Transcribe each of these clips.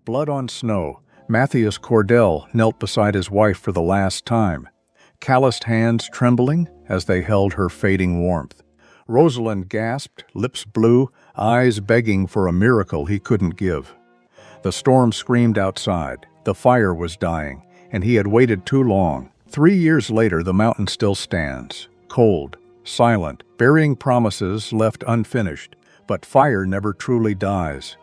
Blood on snow. Matthias Cordell knelt beside his wife for the last time, calloused hands trembling as they held her fading warmth. Rosalind gasped, lips blue, eyes begging for a miracle he couldn't give. The storm screamed outside. The fire was dying, and he had waited too long. 3 years later, the mountain still stands, cold, silent, burying promises left unfinished. But fire never truly dies.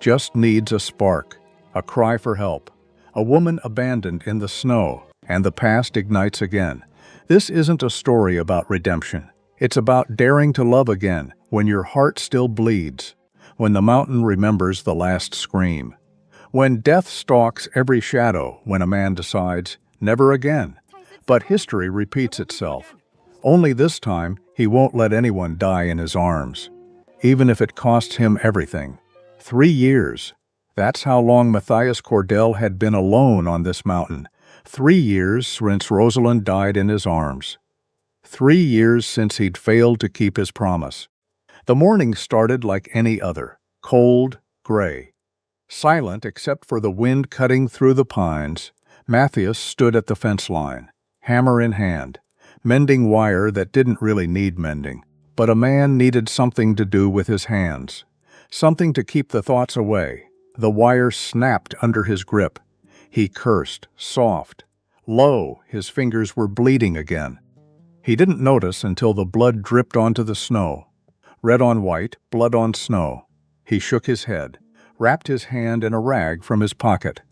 Just needs a spark, a cry for help, a woman abandoned in the snow, and the past ignites again. This isn't a story about redemption. It's about daring to love again when your heart still bleeds, when the mountain remembers the last scream, when death stalks every shadow, when a man decides, never again. But history repeats itself. Only this time, he won't let anyone die in his arms, even if it costs him everything. 3 years. That's how long Matthias Cordell had been alone on this mountain. 3 years since Rosalind died in his arms. 3 years since he'd failed to keep his promise. The morning started like any other, cold, gray. Silent except for the wind cutting through the pines, Matthias stood at the fence line, hammer in hand, mending wire that didn't really need mending. But a man needed something to do with his hands, something to keep the thoughts away. The wire snapped under his grip. He cursed, soft, low. His fingers were bleeding again. He didn't notice until the blood dripped onto the snow. Red on white, blood on snow. He shook his head, wrapped his hand in a rag from his pocket,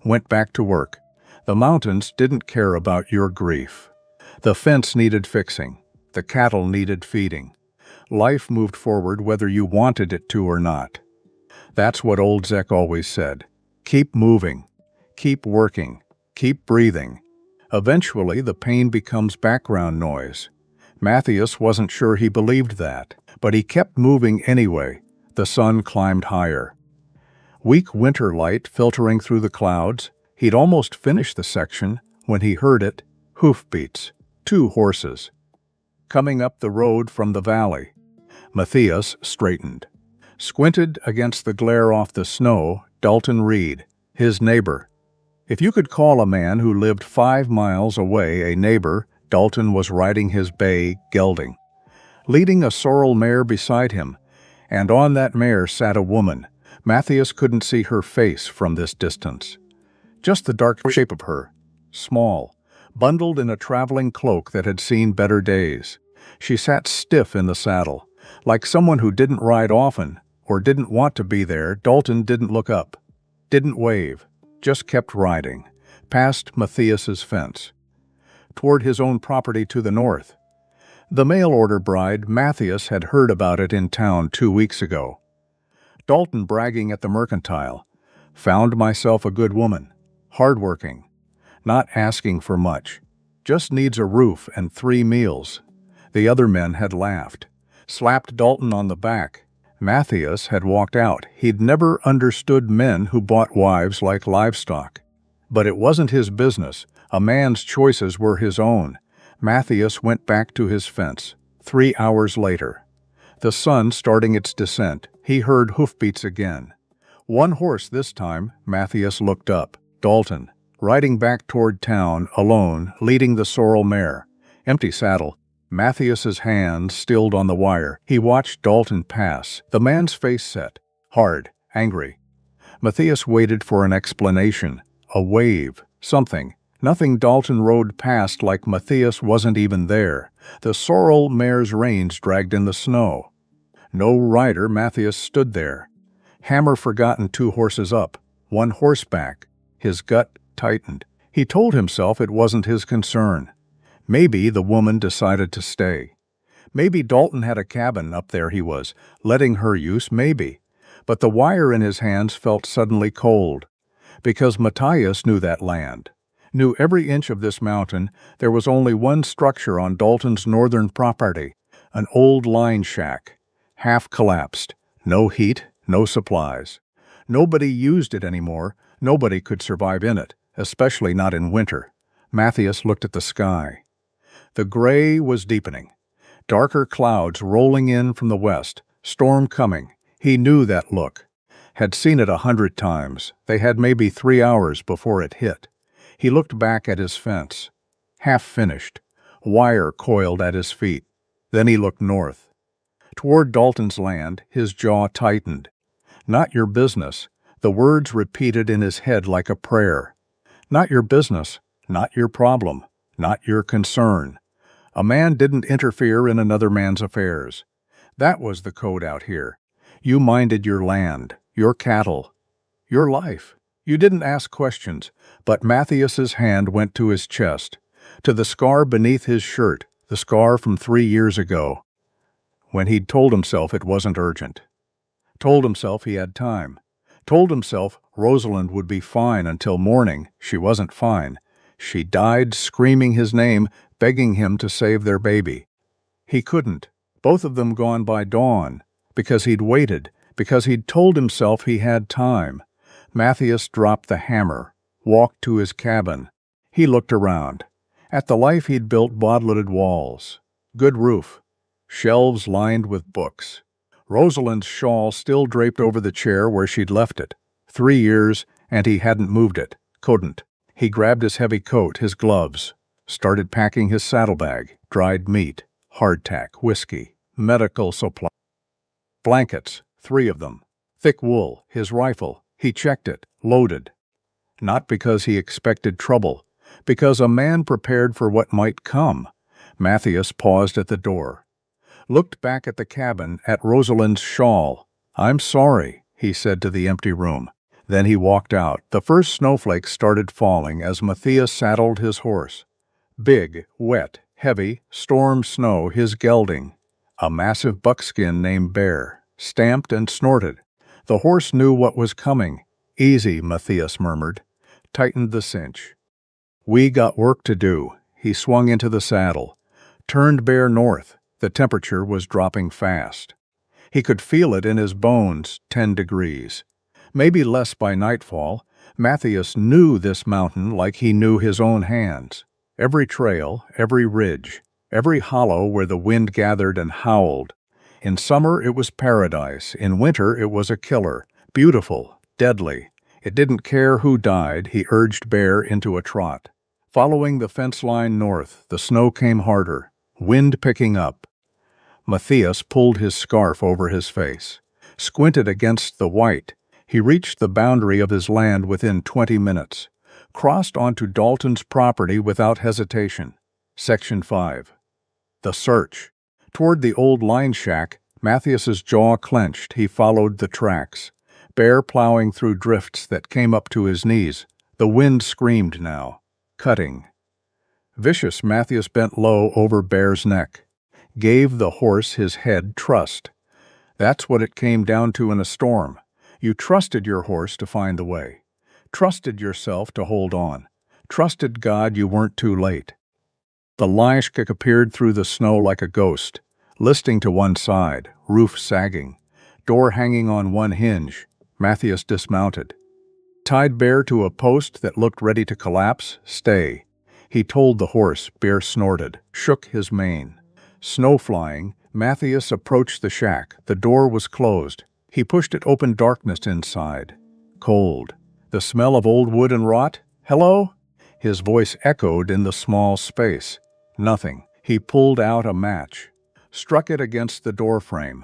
went back to work. The mountains didn't care about your grief. The fence needed fixing. The cattle needed feeding. Life moved forward whether you wanted it to or not. That's what old Zek always said. Keep moving. Keep working. Keep breathing. Eventually, the pain becomes background noise. Matthias wasn't sure he believed that, but he kept moving anyway. The sun climbed higher. Weak winter light filtering through the clouds. He'd almost finished the section when he heard it. Hoofbeats. 2 horses. Coming up the road from the valley. Matthias straightened. Squinted against the glare off the snow, Dalton Reed, his neighbor. If you could call a man who lived 5 miles away a neighbor, Dalton was riding his bay gelding, leading a sorrel mare beside him, and on that mare sat a woman. Matthias couldn't see her face from this distance. Just the dark shape of her, small, bundled in a traveling cloak that had seen better days. She sat stiff in the saddle, like someone who didn't ride often or didn't want to be there. Dalton didn't look up, didn't wave, just kept riding, past Matthias's fence, toward his own property to the north. The mail-order bride, Matthias had heard about it in town 2 weeks ago. Dalton bragging at the mercantile. Found myself a good woman, hardworking, not asking for much, just needs a roof and 3 meals. The other men had laughed, slapped Dalton on the back. Matthias had walked out. He'd never understood men who bought wives like livestock. But it wasn't his business. A man's choices were his own. Matthias went back to his fence. 3 hours later, the sun starting its descent, he heard hoofbeats again. 1 horse this time. Matthias looked up. Dalton, riding back toward town, alone, leading the sorrel mare. Empty saddle. Matthias's hand stilled on the wire. He watched Dalton pass. The man's face set, hard, angry. Matthias waited for an explanation, a wave, something. Nothing. Dalton rode past like Matthias wasn't even there. The sorrel mare's reins dragged in the snow. No rider. Matthias stood there. Hammer forgotten. 2 horses up, 1 horseback. His gut tightened. He told himself it wasn't his concern. Maybe the woman decided to stay. Maybe Dalton had a cabin up there he was letting her use. Maybe. But the wire in his hands felt suddenly cold. Because Matthias knew that land, knew every inch of this mountain. There was only one structure on Dalton's northern property, an old line shack, half collapsed. No heat, no supplies. Nobody used it anymore. Nobody could survive in it, especially not in winter. Matthias looked at the sky. The gray was deepening. Darker clouds rolling in from the west. Storm coming. He knew that look. Had seen it 100 times. They had maybe 3 hours before it hit. He looked back at his fence. Half finished. Wire coiled at his feet. Then he looked north. Toward Dalton's land, his jaw tightened. Not your business. The words repeated in his head like a prayer. Not your business. Not your problem. Not your concern. A man didn't interfere in another man's affairs. That was the code out here. You minded your land, your cattle, your life. You didn't ask questions, but Matthias's hand went to his chest, to the scar beneath his shirt, the scar from 3 years ago, when he'd told himself it wasn't urgent. Told himself he had time. Told himself Rosalind would be fine until morning. She wasn't fine. She died screaming his name, begging him to save their baby. He couldn't. Both of them gone by dawn. Because he'd waited. Because he'd told himself he had time. Matthias dropped the hammer, walked to his cabin. He looked around. At the life he'd built boarded walls. Good roof. Shelves lined with books. Rosalind's shawl still draped over the chair where she'd left it. 3 years, and he hadn't moved it. Couldn't. He grabbed his heavy coat, his gloves, started packing his saddlebag, dried meat, hardtack, whiskey, medical supply. Blankets, 3 of them. Thick wool, his rifle. He checked it, loaded. Not because he expected trouble, because a man prepared for what might come. Matthias paused at the door. Looked back at the cabin, at Rosalind's shawl. "I'm sorry," he said to the empty room. Then he walked out. The first snowflakes started falling as Matthias saddled his horse. Big, wet, heavy, storm snow, his gelding. A massive buckskin named Bear, stamped and snorted. The horse knew what was coming. "Easy," Matthias murmured. Tightened the cinch. "We got work to do." He swung into the saddle. Turned Bear north. The temperature was dropping fast. He could feel it in his bones, 10 degrees. Maybe less by nightfall. Matthias knew this mountain like he knew his own hands. Every trail, every ridge, every hollow where the wind gathered and howled. In summer it was paradise. In winter it was a killer. Beautiful, deadly. It didn't care who died. He urged Bear into a trot. Following the fence line north, the snow came harder. Wind picking up. Matthias pulled his scarf over his face, squinted against the white. He reached the boundary of his land within 20 minutes, crossed onto Dalton's property without hesitation. Section 5. The search. Toward the old line shack, Matthias's jaw clenched. He followed the tracks. Bear plowing through drifts that came up to his knees. The wind screamed now, cutting. Vicious, Matthias bent low over Bear's neck. Gave the horse his head trust. That's what it came down to in a storm. You trusted your horse to find the way. Trusted yourself to hold on. Trusted God you weren't too late. The Lashkik appeared through the snow like a ghost, listing to one side, roof sagging, door hanging on one hinge. Matthias dismounted. Tied Bear to a post that looked ready to collapse. "Stay." He told the horse. Bear snorted, shook his mane. Snow flying, Matthias approached the shack. The door was closed. He pushed it open. Darkness inside. Cold. The smell of old wood and rot. "Hello?" His voice echoed in the small space. Nothing. He pulled out a match. Struck it against the doorframe.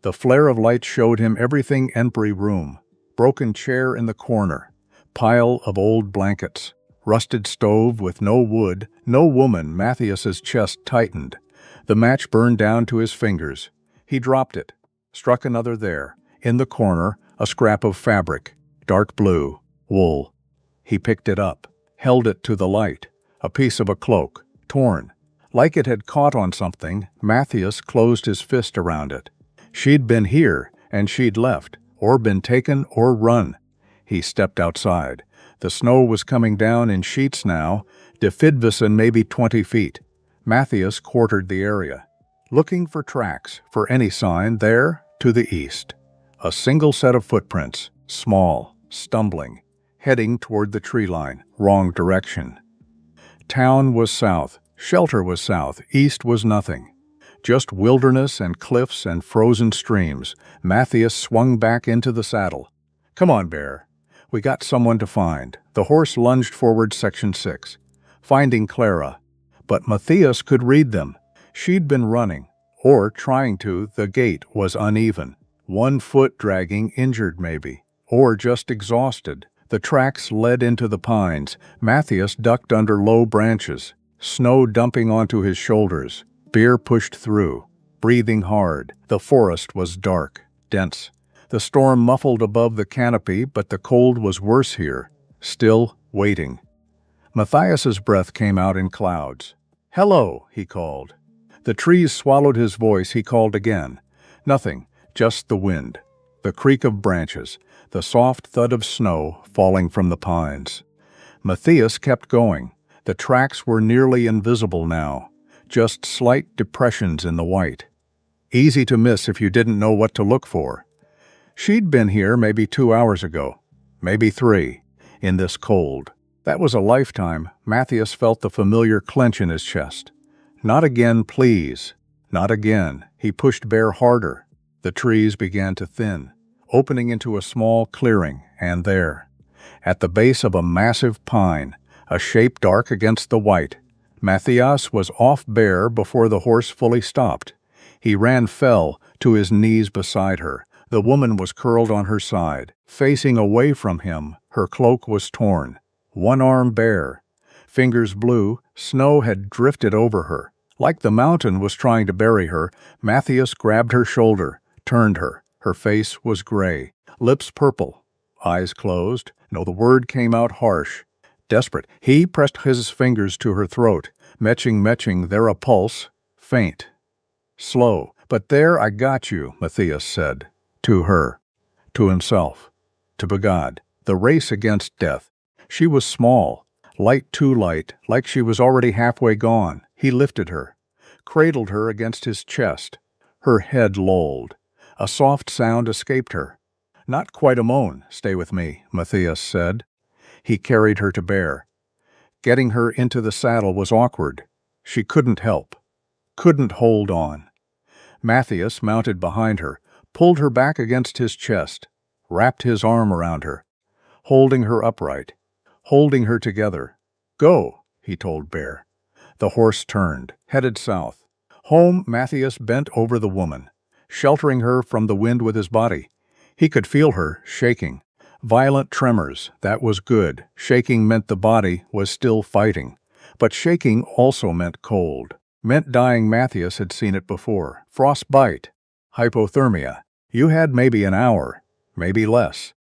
The flare of light showed him everything. Empty room. Broken chair in the corner. Pile of old blankets. Rusted stove with no wood, no woman. Matthias's chest tightened. The match burned down to his fingers. He dropped it. Struck another there. In the corner, a scrap of fabric. Dark blue. Wool. He picked it up. Held it to the light. A piece of a cloak. Torn. Like it had caught on something, Matthias closed his fist around it. She'd been here, and she'd left, or been taken or run. He stepped outside. The snow was coming down in sheets now, Defidvison maybe 20 feet. Matthias quartered the area, looking for tracks, for any sign there to the east. A single set of footprints, small, stumbling, heading toward the tree line, wrong direction. Town was south, shelter was south, east was nothing. Just wilderness and cliffs and frozen streams. Matthias swung back into the saddle. Come on, Bear. We got someone to find. The horse lunged forward, Section 6, finding Clara. But Matthias could read them. She'd been running, or trying to. The gait was uneven. One foot dragging, injured maybe, or just exhausted. The tracks led into the pines. Matthias ducked under low branches, snow dumping onto his shoulders. Bear pushed through, breathing hard. The forest was dark, dense. The storm muffled above the canopy, but the cold was worse here, still waiting. Matthias's breath came out in clouds. "Hello," he called. The trees swallowed his voice. He called again. Nothing, just the wind, the creak of branches, the soft thud of snow falling from the pines. Matthias kept going. The tracks were nearly invisible now, just slight depressions in the white. Easy to miss if you didn't know what to look for. She'd been here maybe 2 hours ago, maybe 3, in this cold. That was a lifetime. Matthias felt the familiar clench in his chest. Not again, please. Not again. He pushed Bear harder. The trees began to thin, opening into a small clearing, and there, at the base of a massive pine, a shape dark against the white, Matthias was off Bear before the horse fully stopped. He fell to his knees beside her. The woman was curled on her side, facing away from him. Her cloak was torn, one arm bare. Fingers blue, snow had drifted over her. Like the mountain was trying to bury her, Matthias grabbed her shoulder, turned her. Her face was gray, lips purple, eyes closed. No, the word came out harsh, desperate. He pressed his fingers to her throat, matching, there a pulse, faint, slow. "But there, I got you," Matthias said. To her, to himself, to God. The race against death. She was small, light, too light, like she was already halfway gone. He lifted her, cradled her against his chest. Her head lolled. A soft sound escaped her. "Not quite a moan. Stay with me," Matthias said. He carried her to Bear. Getting her into the saddle was awkward. She couldn't help, couldn't hold on. Matthias, mounted behind her, pulled her back against his chest, wrapped his arm around her, holding her upright, holding her together. "Go," he told Bear. The horse turned, headed south. Home, Matthias bent over the woman, sheltering her from the wind with his body. He could feel her shaking. Violent tremors, that was good. Shaking meant the body was still fighting. But shaking also meant cold. Meant dying. Matthias had seen it before. Frostbite. Hypothermia. You had maybe an hour, maybe less.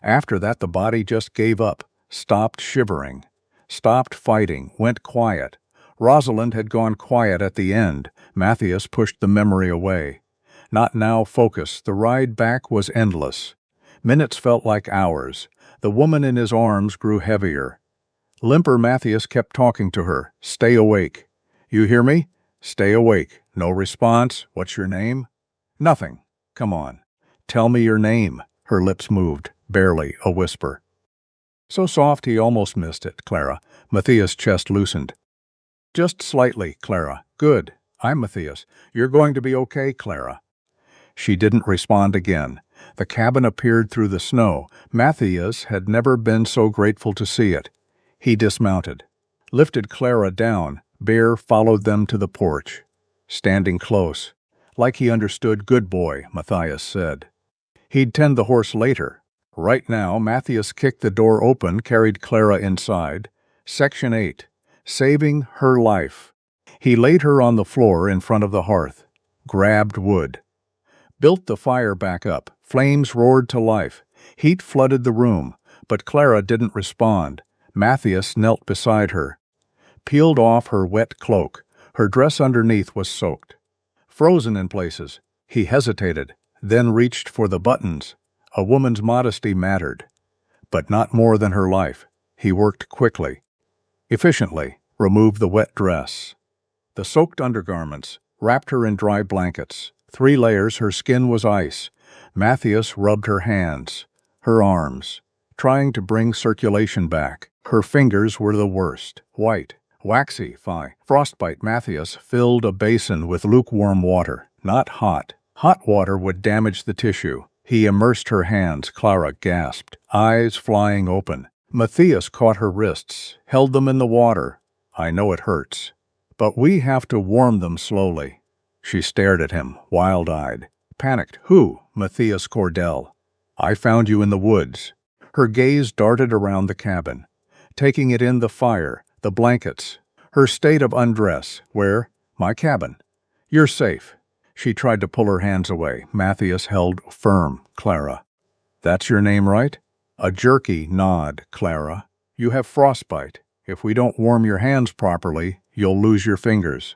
After that, the body just gave up, stopped shivering, stopped fighting, went quiet. Rosalind had gone quiet at the end. Matthias pushed the memory away. Not now. Focus. The ride back was endless. Minutes felt like hours. The woman in his arms grew heavier. Limper, Matthias kept talking to her. "Stay awake. You hear me? Stay awake." No response. "What's your name?" "Nothing." "Come on. Tell me your name." Her lips moved, barely a whisper. So soft he almost missed it. "Clara." Matthias' chest loosened. "Just slightly, Clara." "Good. I'm Matthias. You're going to be okay, Clara." She didn't respond again. The cabin appeared through the snow. Matthias had never been so grateful to see it. He dismounted, lifted Clara down. Bear followed them to the porch, standing close. Like he understood. "Good boy," Matthias said. He'd tend the horse later. Right now, Matthias kicked the door open, carried Clara inside. Section 8. Saving her life. He laid her on the floor in front of the hearth, grabbed wood, built the fire back up. Flames roared to life. Heat flooded the room, but Clara didn't respond. Matthias knelt beside her, peeled off her wet cloak. Her dress underneath was soaked, frozen in places. He hesitated, then reached for the buttons. A woman's modesty mattered, but not more than her life. He worked quickly, efficiently, removed the wet dress, the soaked undergarments, wrapped her in dry blankets. 3 layers. Her skin was ice. Matthias rubbed her hands, her arms, trying to bring circulation back. Her fingers were the worst, white, waxy, frostbite. Matthias filled a basin with lukewarm water, not hot. Hot water would damage the tissue. He immersed her hands, Clara gasped, eyes flying open. Matthias caught her wrists, held them in the water. I know it hurts, but we have to warm them slowly. She stared at him, wild-eyed. Panicked. Who? Matthias Cordell. I found you in the woods. Her gaze darted around the cabin, taking it in the fire, the blankets, her state of undress. Where? My cabin. You're safe. She tried to pull her hands away. Matthias held firm. Clara. That's your name, right? A jerky nod, Clara. You have frostbite. If we don't warm your hands properly, you'll lose your fingers.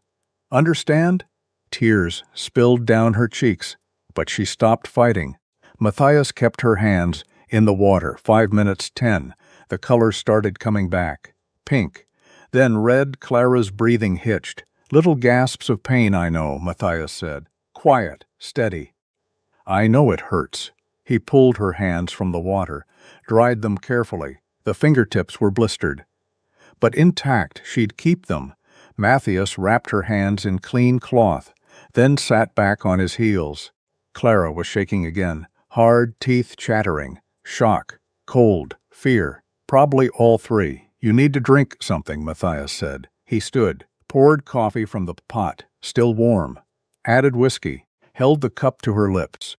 Understand? Tears spilled down her cheeks, but she stopped fighting. Matthias kept her hands in the water. 5 minutes 10. The color started coming back. Pink. Then red. Clara's breathing hitched. Little gasps of pain, I know, Matthias said. Quiet, steady. I know it hurts. He pulled her hands from the water, dried them carefully. The fingertips were blistered. But intact, she'd keep them. Matthias wrapped her hands in clean cloth, then sat back on his heels. Clara was shaking again, hard teeth chattering. Shock, cold, fear, probably all three. You need to drink something, Matthias said. He stood, poured coffee from the pot, still warm, added whiskey, held the cup to her lips.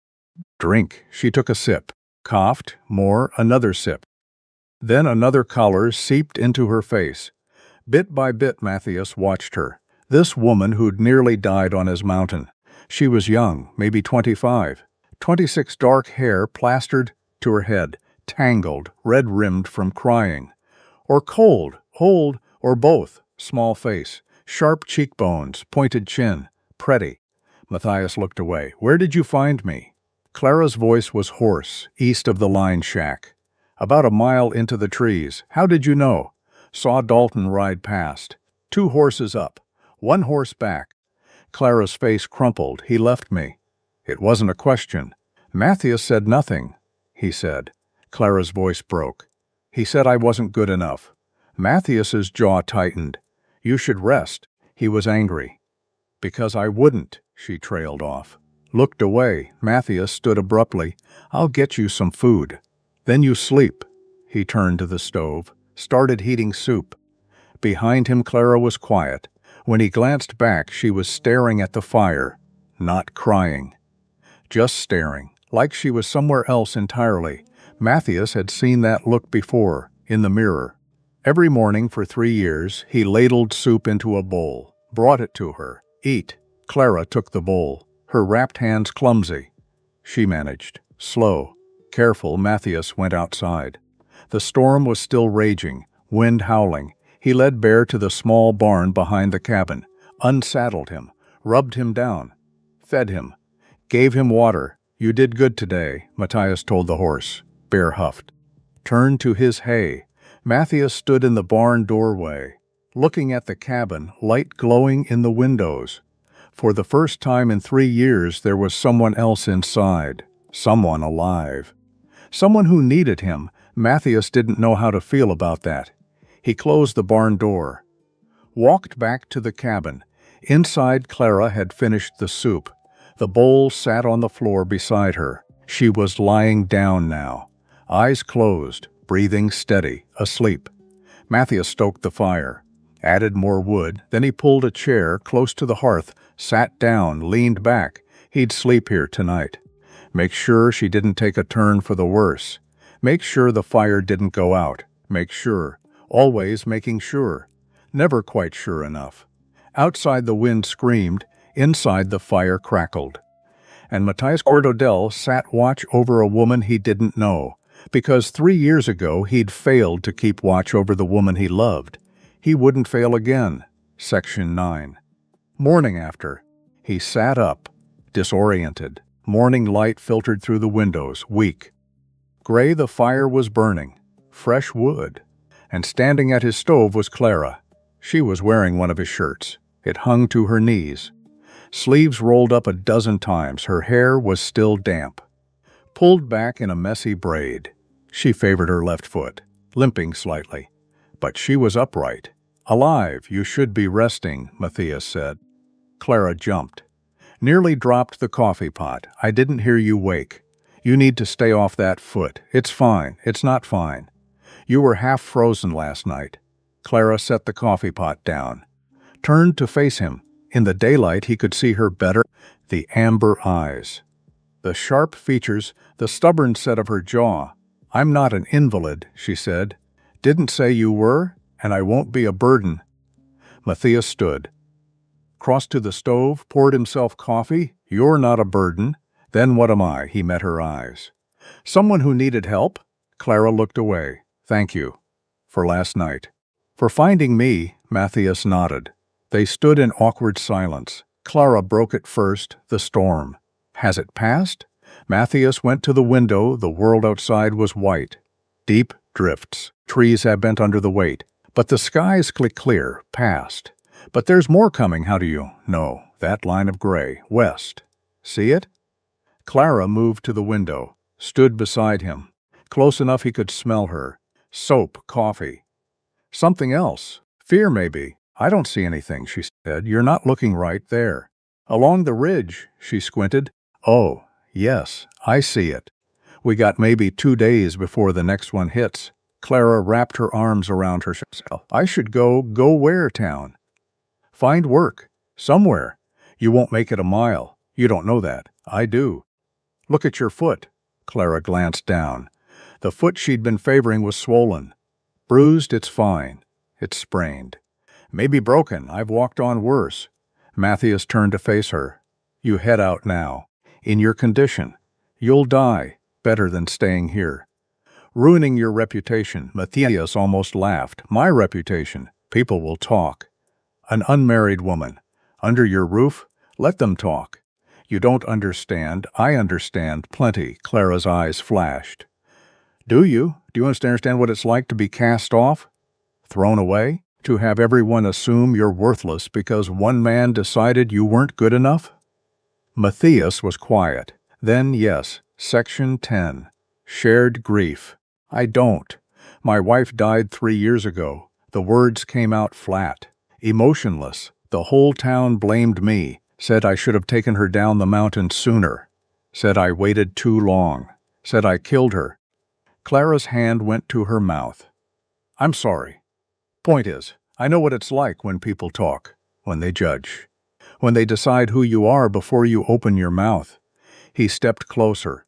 Drink. She took a sip, coughed, more, another sip. Then another color seeped into her face. Bit by bit, Matthias watched her. This woman who'd nearly died on his mountain. She was young, maybe 25. 26, dark hair plastered to her head, tangled, red-rimmed from crying. Or cold, old, or both. Small face, sharp cheekbones, pointed chin. Pretty. Matthias looked away. Where did you find me? Clara's voice was hoarse, east of the line shack. About a mile into the trees. How did you know? Saw Dalton ride past. 2 horses up, 1 horse back. Clara's face crumpled. He left me. It wasn't a question. Matthias said nothing, he said. Clara's voice broke. He said I wasn't good enough. Matthias's jaw tightened. You should rest. He was angry. Because I wouldn't, she trailed off. Looked away. Matthias stood abruptly. I'll get you some food. Then you sleep. He turned to the stove, started heating soup. Behind him, Clara was quiet. When he glanced back, she was staring at the fire, not crying. Just staring, like she was somewhere else entirely. Matthias had seen that look before, in the mirror. Every morning for 3 years, he ladled soup into a bowl, brought it to her. Eat. Clara took the bowl, her wrapped hands clumsy. She managed. Slow, careful. Matthias went outside. The storm was still raging, wind howling. He led Bear to the small barn behind the cabin, unsaddled him, rubbed him down, fed him, gave him water. You did good today, Matthias told the horse. Bear huffed. Turned to his hay. Matthias stood in the barn doorway, looking at the cabin, light glowing in the windows. For the first time in 3 years, there was someone else inside, someone alive. Someone who needed him. Matthias didn't know how to feel about that. He closed the barn door, walked back to the cabin. Inside, Clara had finished the soup. The bowl sat on the floor beside her. She was lying down now, eyes closed, breathing steady, asleep. Matthias stoked the fire, added more wood, then he pulled a chair close to the hearth, sat down, leaned back. He'd sleep here tonight. Make sure she didn't take a turn for the worse. Make sure the fire didn't go out. Make sure. Always making sure. Never quite sure enough. Outside the wind screamed, inside the fire crackled. And Matthias Cordell sat watch over a woman he didn't know, because 3 years ago he'd failed to keep watch over the woman he loved. He wouldn't fail again. Section 9. Morning after. He sat up, disoriented. Morning light filtered through the windows, weak. Gray, the fire was burning. Fresh wood. And standing at his stove was Clara. She was wearing one of his shirts. It hung to her knees. Sleeves rolled up a dozen times. Her hair was still damp, pulled back in a messy braid. She favored her left foot, limping slightly. But she was upright. Alive. You should be resting, Matthias said. Clara jumped. Nearly dropped the coffee pot. I didn't hear you wake. You need to stay off that foot. It's fine. It's not fine. You were half frozen last night. Clara set the coffee pot down, turned to face him. In the daylight, he could see her better. The amber eyes, the sharp features, the stubborn set of her jaw. I'm not an invalid, she said. Didn't say you were, and I won't be a burden. Matthias stood, crossed to the stove, poured himself coffee. You're not a burden. Then what am I? He met her eyes. Someone who needed help? Clara looked away. Thank you. For last night. For finding me, Matthias nodded. They stood in awkward silence. Clara broke it first, the storm. Has it passed? Matthias went to the window. The world outside was white. Deep drifts. Trees had bent under the weight. But the skies clear, past. But there's more coming. How do you know? That line of gray, west. See it? Clara moved to the window, stood beside him, close enough he could smell her. Soap, coffee. Something else. Fear, maybe. I don't see anything, she said. You're not looking right there. Along the ridge, she squinted. Oh, yes, I see it. We got maybe 2 days before the next one hits. Clara wrapped her arms around herself. I should go where, town? Find work. Somewhere. You won't make it a mile. You don't know that. I do. Look at your foot. Clara glanced down. The foot she'd been favoring was swollen. Bruised, it's fine. It's sprained. Maybe broken. I've walked on worse. Matthias turned to face her. You head out now. In your condition. You'll die. Better than staying here. Ruining your reputation. Matthias almost laughed. My reputation. People will talk. An unmarried woman. Under your roof? Let them talk. You don't understand. I understand plenty. Clara's eyes flashed. Do you? Do you understand what it's like to be cast off? Thrown away? To have everyone assume you're worthless because one man decided you weren't good enough? Matthias was quiet. Then, yes, Section 10. Shared grief. I don't. My wife died 3 years ago. The words came out flat. Emotionless. The whole town blamed me. Said I should have taken her down the mountain sooner. Said I waited too long. Said I killed her. Clara's hand went to her mouth. I'm sorry. Point is, I know what it's like when people talk, when they judge, when they decide who you are before you open your mouth. He stepped closer.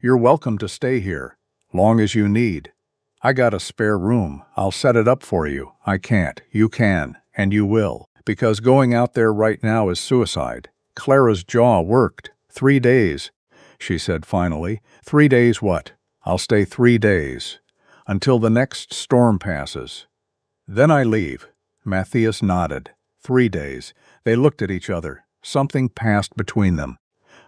You're welcome to stay here, long as you need. I got a spare room. I'll set it up for you. I can't. You can, and you will, because going out there right now is suicide. Clara's jaw worked. 3 days, she said finally. 3 days what? I'll stay 3 days, until the next storm passes. Then I leave. Matthias nodded. 3 days. They looked at each other. Something passed between them.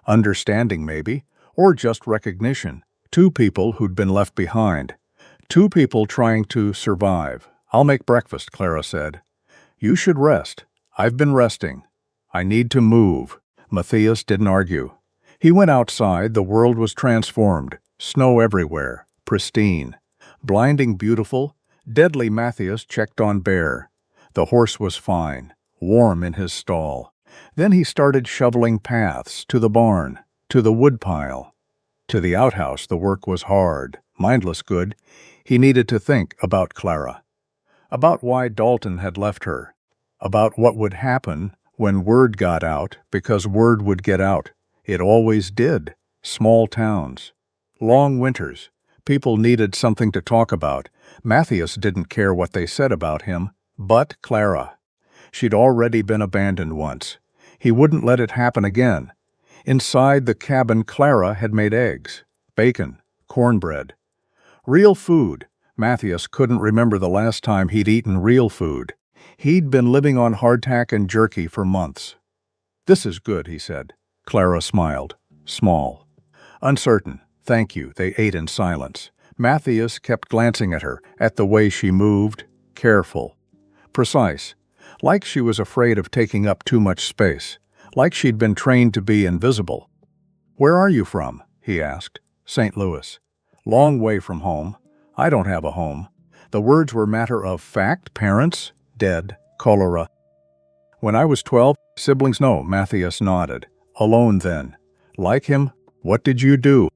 Understanding, maybe, or just recognition. 2 people who'd been left behind. 2 people trying to survive. I'll make breakfast, Clara said. You should rest. I've been resting. I need to move. Matthias didn't argue. He went outside. The world was transformed. Snow everywhere. Pristine. Blinding beautiful. Deadly. Matthias checked on Bear. The horse was fine. Warm in his stall. Then he started shoveling paths to the barn, to the woodpile. To the outhouse. The work was hard. Mindless good. He needed to think about Clara. About why Dalton had left her. About what would happen when word got out, because word would get out. It always did. Small towns. Long winters. People needed something to talk about. Matthias didn't care what they said about him, but Clara. She'd already been abandoned once. He wouldn't let it happen again. Inside the cabin, Clara had made eggs, bacon, cornbread. Real food. Matthias couldn't remember the last time he'd eaten real food. He'd been living on hardtack and jerky for months. This is good, he said. Clara smiled. Small. Uncertain. Thank you. They ate in silence. Matthias kept glancing at her, at the way she moved. Careful. Precise. Like she was afraid of taking up too much space. Like she'd been trained to be invisible. Where are you from? He asked. St. Louis. Long way from home. I don't have a home. The words were matter of fact. Parents? Dead. Cholera. When I was 12, siblings? No. Matthias nodded. Alone then. Like him? What did you do?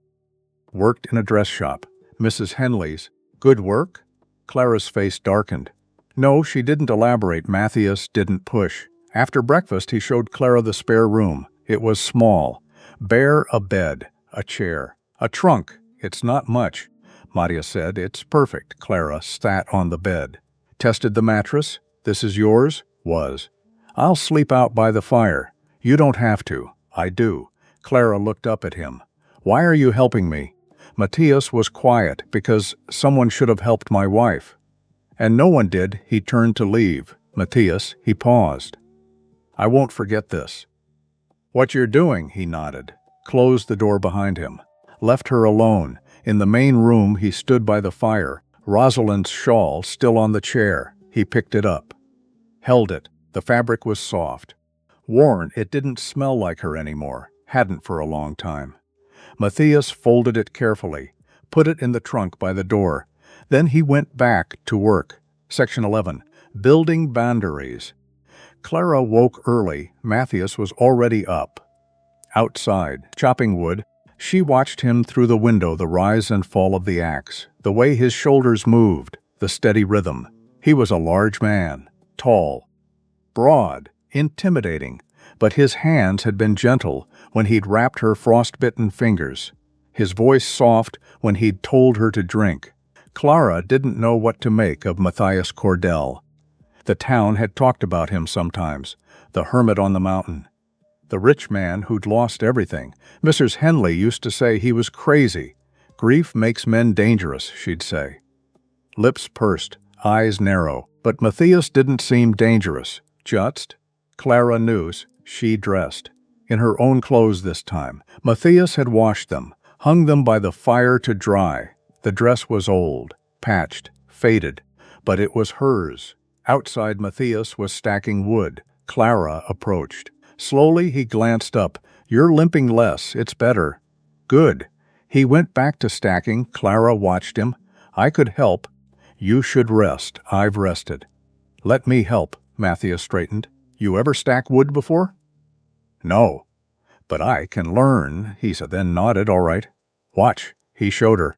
worked in a dress shop. Mrs. Henley's. Good work? Clara's face darkened. No, she didn't elaborate. Matthias didn't push. After breakfast, he showed Clara the spare room. It was small. Bare a bed, a chair, a trunk. It's not much. Matthias said. It's perfect. Clara sat on the bed. Tested the mattress. This is yours? Was. I'll sleep out by the fire. You don't have to. I do. Clara looked up at him. Why are you helping me? Matthias was quiet because someone should have helped my wife. And no one did. He turned to leave. Matthias, he paused. I won't forget this. What you're doing, he nodded. Closed the door behind him. Left her alone. In the main room, he stood by the fire. Rosalind's shawl still on the chair. He picked it up. Held it. The fabric was soft. Worn, it didn't smell like her anymore. Hadn't for a long time. Matthias folded it carefully. Put it in the trunk by the door. Then he went back to work. Section 11. Building boundaries. Clara woke early. Matthias was already up. Outside, chopping wood, she watched him through the window, the rise and fall of the axe, the way his shoulders moved, the steady rhythm. He was a large man, tall, broad, intimidating, but his hands had been gentle when he'd wrapped her frostbitten fingers, his voice soft when he'd told her to drink. Clara didn't know what to make of Matthias Cordell. The town had talked about him sometimes, the hermit on the mountain, the rich man who'd lost everything. Mrs. Henley used to say he was crazy. Grief makes men dangerous, she'd say. Lips pursed, eyes narrow, but Matthias didn't seem dangerous. Just, Clara knew, she dressed. In her own clothes this time. Matthias had washed them, hung them by the fire to dry. The dress was old, patched, faded, but it was hers. Outside, Matthias was stacking wood. Clara approached. Slowly, he glanced up. You're limping less. It's better. Good. He went back to stacking. Clara watched him. I could help. You should rest. I've rested. Let me help. Matthias straightened. You ever stack wood before? No. But I can learn, he said, then nodded. All right. Watch. He showed her.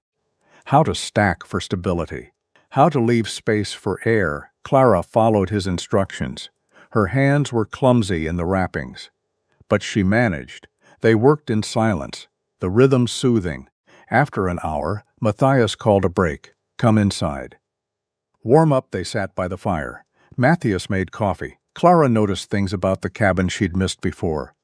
How to stack for stability. How to leave space for air. Clara followed his instructions. Her hands were clumsy in the wrappings. But she managed. They worked in silence, the rhythm soothing. After an hour, Matthias called a break. Come inside. Warm up, they sat by the fire. Matthias made coffee. Clara noticed things about the cabin she'd missed before.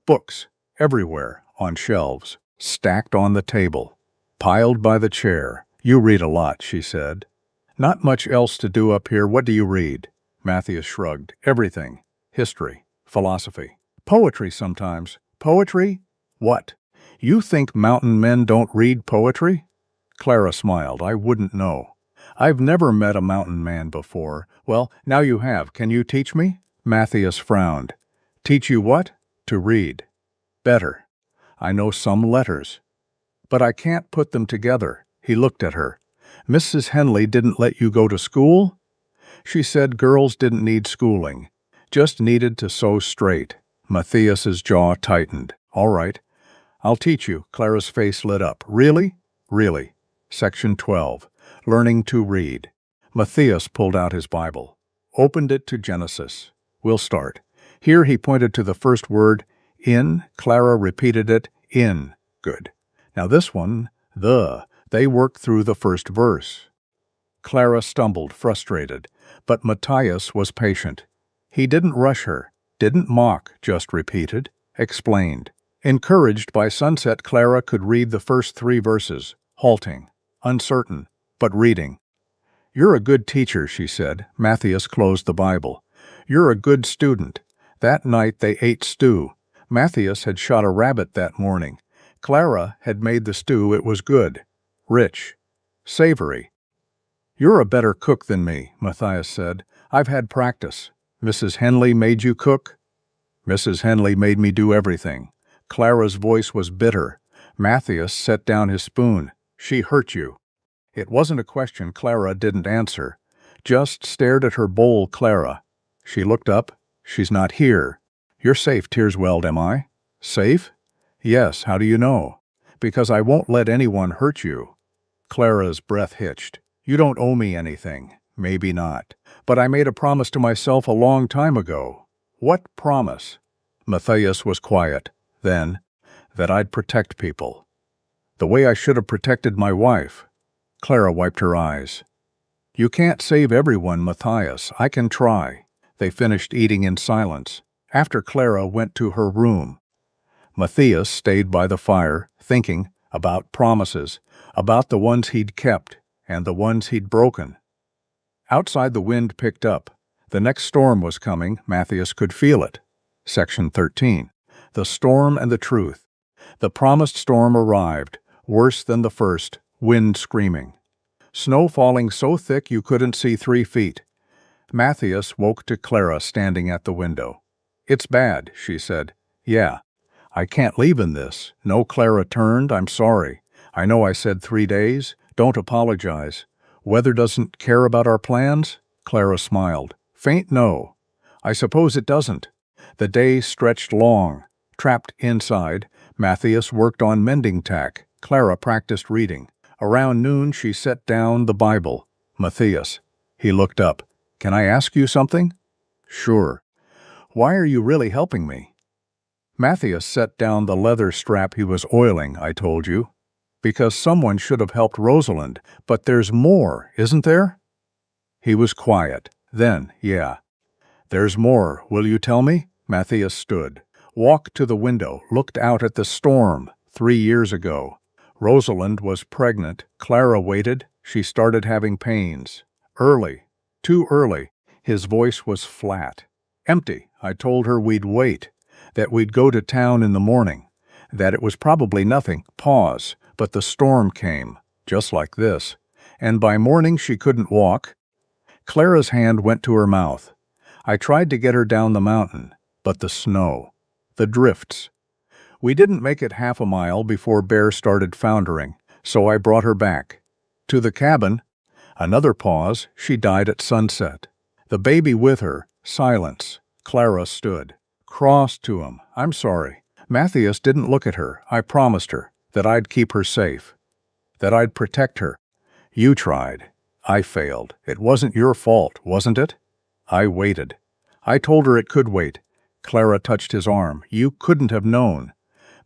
Books, everywhere, on shelves, stacked on the table, piled by the chair. You read a lot, she said. Not much else to do up here. What do you read? Matthias shrugged. Everything. History. Philosophy. Poetry sometimes. Poetry? What? You think mountain men don't read poetry? Clara smiled. I wouldn't know. I've never met a mountain man before. Well, now you have. Can you teach me? Matthias frowned. Teach you what? To read. Better. I know some letters. But I can't put them together. He looked at her. Mrs. Henley didn't let you go to school? She said girls didn't need schooling, just needed to sew straight. Matthias's jaw tightened. All right. I'll teach you. Clara's face lit up. Really? Really. Section 12. Learning to read. Matthias pulled out his Bible. Opened it to Genesis. We'll start. Here he pointed to the first word, in. Clara repeated it, in. Good. Now this one, the. They worked through the first verse. Clara stumbled, frustrated, but Matthias was patient. He didn't rush her, didn't mock, just repeated, explained. Encouraged by sunset, Clara could read the first 3 verses, halting, uncertain, but reading. You're a good teacher, she said. Matthias closed the Bible. You're a good student. That night they ate stew. Matthias had shot a rabbit that morning. Clara had made the stew. It was good, rich, savory. You're a better cook than me, Matthias said. I've had practice. Mrs. Henley made you cook? Mrs. Henley made me do everything. Clara's voice was bitter. Matthias set down his spoon. She hurt you. It wasn't a question. Clara didn't answer, just stared at her bowl. Clara. She looked up. She's not here. You're safe, Tears welled, am I? Safe? Yes, how do you know? because I won't let anyone hurt you." Clara's breath hitched. "You don't owe me anything. Maybe not. But I made a promise to myself a long time ago." "What promise?" Matthias was quiet. Then, "That I'd protect people. The way I should have protected my wife." Clara wiped her eyes. "You can't save everyone, Matthias. I can try." They finished eating in silence. After Clara went to her room, Matthias stayed by the fire, thinking about promises, about the ones he'd kept and the ones he'd broken. Outside, the wind picked up. The next storm was coming. Matthias could feel it. Section 13. The Storm and the Truth. The promised storm arrived, worse than the first, wind screaming. Snow falling so thick you couldn't see 3 feet. Matthias woke to Clara standing at the window. "It's bad," she said. "Yeah. I can't leave in this." "No," Clara turned. "I'm sorry. I know I said 3 days. Don't apologize. Weather doesn't care about our plans?" Clara smiled. "Faint no. I suppose it doesn't." The day stretched long. Trapped inside, Matthias worked on mending tack. Clara practiced reading. Around noon, she set down the Bible. "Matthias." He looked up. "Can I ask you something?" "Sure." "Why are you really helping me?" Matthias set down the leather strap he was oiling. "I told you." "Because someone should have helped Rosalind. But there's more, isn't there?" He was quiet. Then, "Yeah. There's more. Will you tell me?" Matthias stood, walked to the window, looked out at the storm. 3 years ago. Rosalind was pregnant. Clara waited. She started having pains. Early. Too early. His voice was flat. "Empty. I told her we'd wait. That we'd go to town in the morning. That it was probably nothing." Pause. "But the storm came. Just like this. And by morning she couldn't walk." Clara's hand went to her mouth. "I tried to get her down the mountain. But the snow. The drifts. We didn't make it half a mile before Bear started foundering, so I brought her back. To the cabin." Another pause. "She died at sunset. The baby with her." Silence. Clara stood. Crossed to him. "I'm sorry." Matthias didn't look at her. "I promised her that I'd keep her safe. That I'd protect her. You tried. I failed. It wasn't your fault, wasn't it? I waited. I told her it could wait." Clara touched his arm. "You couldn't have known."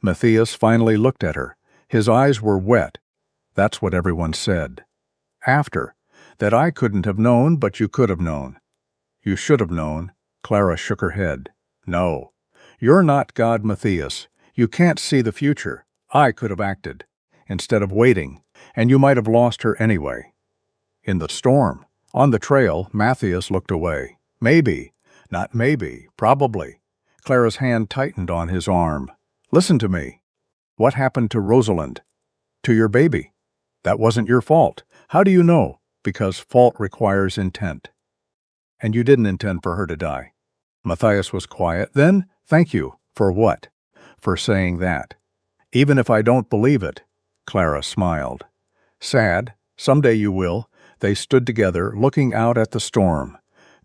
Matthias finally looked at her. His eyes were wet. "That's what everyone said. After. That I couldn't have known, but you could have known." "You should have known." Clara shook her head. "No. You're not God, Matthias. You can't see the future. I could have acted. Instead of waiting. And you might have lost her anyway." In the storm. On the trail, Matthias looked away. "Maybe. Not maybe. Probably." Clara's hand tightened on his arm. "Listen to me. What happened to Rosalind? To your baby? That wasn't your fault. How do you know? Because fault requires intent. And you didn't intend for her to die." Matthias was quiet. "Then, thank you." "For what?" "For saying that." "Even if I don't believe it." Clara smiled. "Sad. Someday you will." They stood together, looking out at the storm.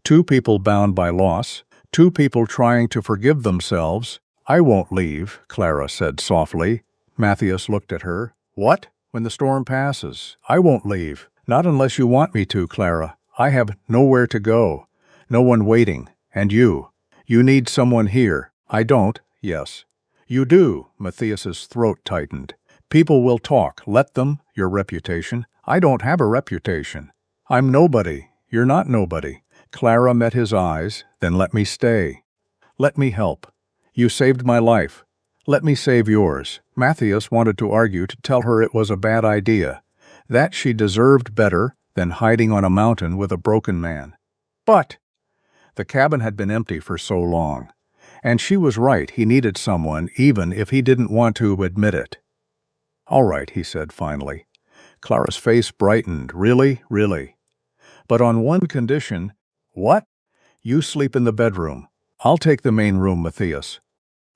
2 people bound by loss. 2 people trying to forgive themselves. "I won't leave," Clara said softly. Matthias looked at her. "What?" "When the storm passes. I won't leave. Not unless you want me to, Clara. I have nowhere to go. No one waiting. And you. You need someone here." "I don't." "Yes." "You do." Matthias's throat tightened. "People will talk. Let them. Your reputation." "I don't have a reputation." "I'm nobody." "You're not nobody." Clara met his eyes. "Then let me stay. Let me help. You saved my life. Let me save yours." Matthias wanted to argue, to tell her it was a bad idea, that she deserved better than hiding on a mountain with a broken man. But the cabin had been empty for so long, and she was right. He needed someone, even if he didn't want to admit it. "All right," he said finally. Clara's face brightened. "Really, really. But on one condition." "What?" "You sleep in the bedroom. I'll take the main room, Matthias."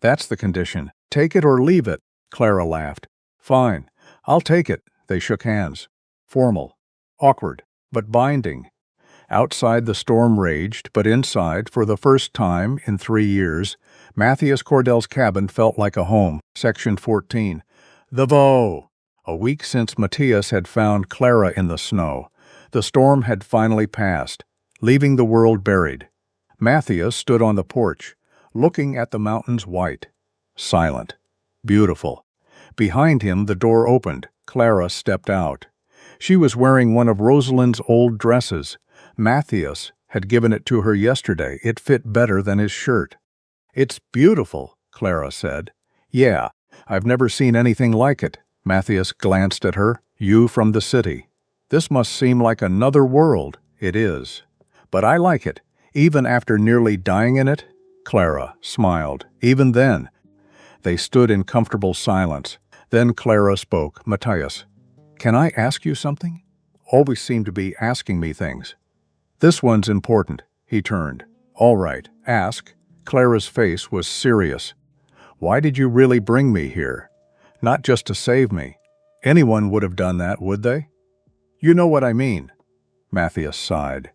"That's the condition. Take it or leave it." Clara laughed. "Fine. I'll take it." They shook hands. Formal. Awkward. But binding. Outside, the storm raged, but inside, for the first time in 3 years, Matthias Cordell's cabin felt like a home. Section 14. The Voe. A week since Matthias had found Clara in the snow, the storm had finally passed, leaving the world buried. Matthias stood on the porch, looking at the mountains white, silent, beautiful. Behind him the door opened. Clara stepped out. She was wearing one of Rosalind's old dresses. Matthias had given it to her yesterday. It fit better than his shirt. "It's beautiful," Clara said. "Yeah, I've never seen anything like it." Matthias glanced at her. "You from the city. This must seem like another world." "It is. But I like it, even after nearly dying in it." Clara smiled. "Even then." They stood in comfortable silence. Then Clara spoke. "Matthias, can I ask you something? Always seem to be asking me things." "This one's important." He turned. "All right, ask." Clara's face was serious. "Why did you really bring me here? Not just to save me. Anyone would have done that, would they?" "You know what I mean." Matthias sighed,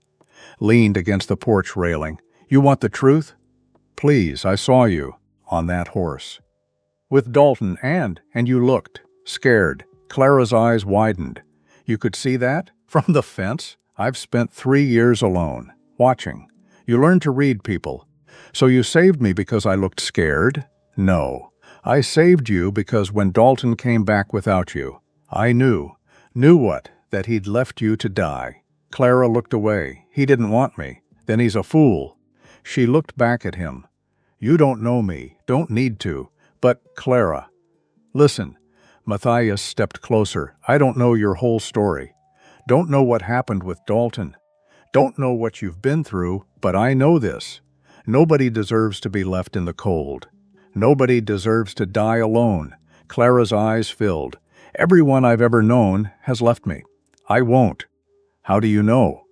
leaned against the porch railing. "You want the truth? Please, I saw you on that horse with Dalton, and you looked scared." Clara's eyes widened. "You could see that? From the fence? I've spent 3 years alone, watching. You learn to read people. So you saved me because I looked scared? No. I saved you because when Dalton came back without you, I knew. Knew what? That he'd left you to die." Clara looked away. "He didn't want me. Then he's a fool." She looked back at him. "You don't know me. Don't need to. But, Clara, listen." Matthias stepped closer. "I don't know your whole story. Don't know what happened with Dalton. Don't know what you've been through, but I know this. Nobody deserves to be left in the cold. Nobody deserves to die alone." Clara's eyes filled. "Everyone I've ever known has left me. I won't." "How do you know?"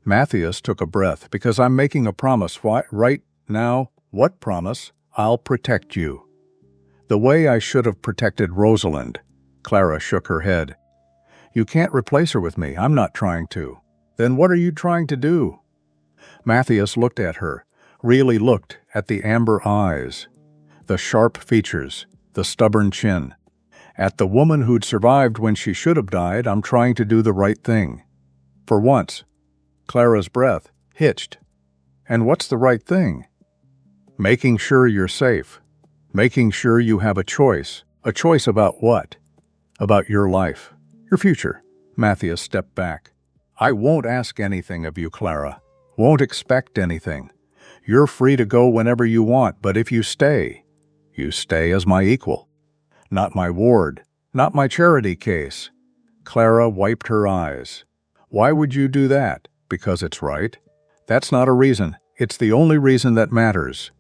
Matthias took a breath. "Because I'm making a promise right now." "What promise?" "I'll protect you. The way I should have protected Rosalind." Clara shook her head. "You can't replace her with me. I'm not trying to." "Then what are you trying to do?" Matthias looked at her, really looked at the amber eyes, the sharp features, the stubborn chin. "At the woman who'd survived when she should have died. I'm trying to do the right thing. For once." Clara's breath hitched. "And what's the right thing?" "Making sure you're safe. Making sure you have a choice." "A choice about what?" "About your life. Your future." Matthias stepped back. "I won't ask anything of you, Clara. Won't expect anything. You're free to go whenever you want, but if you stay as my equal. Not my ward. Not my charity case." Clara wiped her eyes. "Why would you do that?" "Because it's right." "That's not a reason. It's the only reason that matters."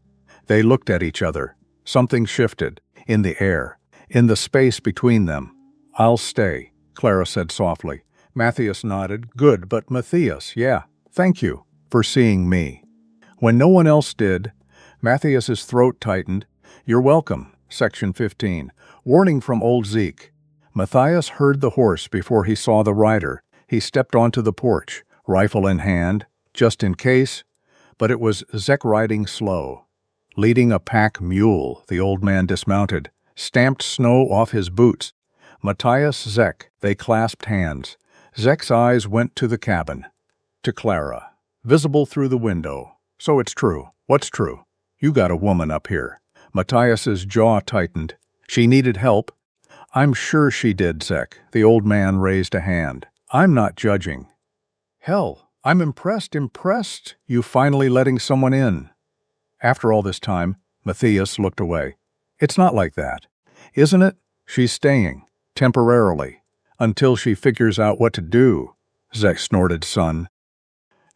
They looked at each other. Something shifted, in the air, in the space between them. "I'll stay," Clara said softly. Matthias nodded. "Good, but Matthias, yeah, thank you for seeing me." When no one else did, Matthias's throat tightened. "You're welcome." Section 15. Warning from old Zeke. Matthias heard the horse before he saw the rider. He stepped onto the porch, rifle in hand, just in case. But it was Zek riding slow, leading a pack mule. The old man dismounted, stamped snow off his boots. Matthias, Zek, they clasped hands. Zek's eyes went to the cabin, to Clara, visible through the window. "So it's true." "What's true?" "You got a woman up here." Matthias's jaw tightened. "She needed help." "I'm sure she did, Zek." The old man raised a hand. "I'm not judging." "Hell, I'm impressed. You finally letting someone in." After all this time, Matthias looked away. "It's not like that, isn't it? She's staying, temporarily, until she figures out what to do." Zek snorted, "Son.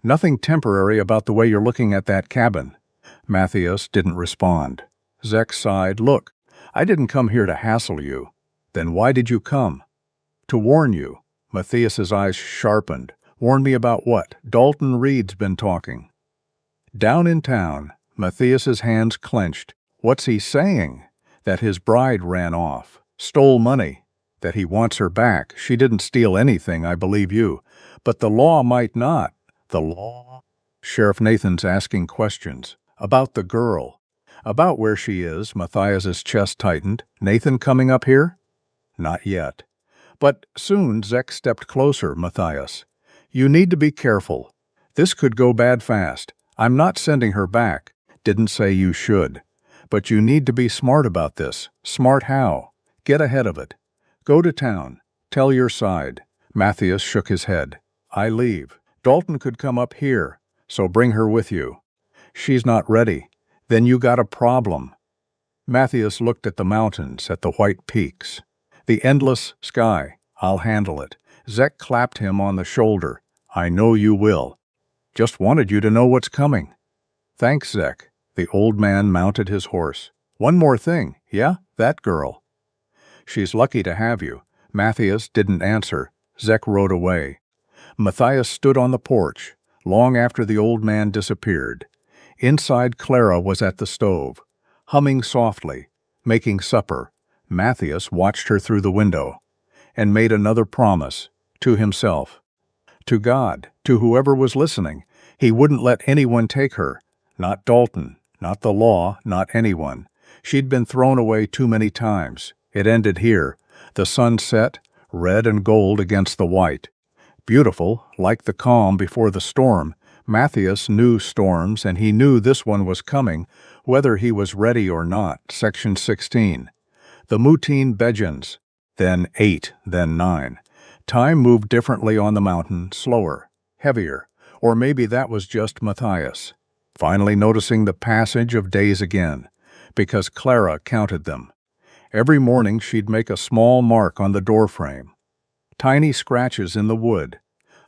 Nothing temporary about the way you're looking at that cabin." Matthias didn't respond. Zek sighed. "Look, I didn't come here to hassle you." "Then why did you come?" "To warn you." Matthias's eyes sharpened. "Warn me about what?" "Dalton Reed's been talking." "Down in town." Matthias's hands clenched. "What's he saying?" "That his bride ran off. Stole money. That he wants her back. She didn't steal anything, I believe you. But the law might not." "The law?" Sheriff Nathan's asking questions. "About the girl. About where she is." Matthias's chest tightened. "Nathan coming up here?" Not yet. But soon Zek stepped closer, Matthias. You need to be careful. This could go bad fast. I'm not sending her back. Didn't say you should. But you need to be smart about this. Smart how? Get ahead of it. Go to town. Tell your side. Matthias shook his head. I leave. Dalton could come up here, so bring her with you. She's not ready. Then you got a problem. Matthias looked at the mountains, at the white peaks. The endless sky. I'll handle it. Zek clapped him on the shoulder. I know you will. Just wanted you to know what's coming. Thanks, Zek. The old man mounted his horse. One more thing, yeah? That girl. She's lucky to have you. Matthias didn't answer. Zek rode away. Matthias stood on the porch, long after the old man disappeared. Inside, Clara was at the stove, humming softly, making supper. Matthias watched her through the window and made another promise to himself, to God, to whoever was listening. He wouldn't let anyone take her, not Dalton, not the law, not anyone. She'd been thrown away too many times. It ended here. The sun set, red and gold against the white. Beautiful, like the calm before the storm. Matthias knew storms, and he knew this one was coming, whether he was ready or not. Section 16. The Mutine Bejans, then 8, then 9. Time moved differently on the mountain, slower, heavier, or maybe that was just Matthias, finally noticing the passage of days again, because Clara counted them. Every morning she'd make a small mark on the doorframe, tiny scratches in the wood,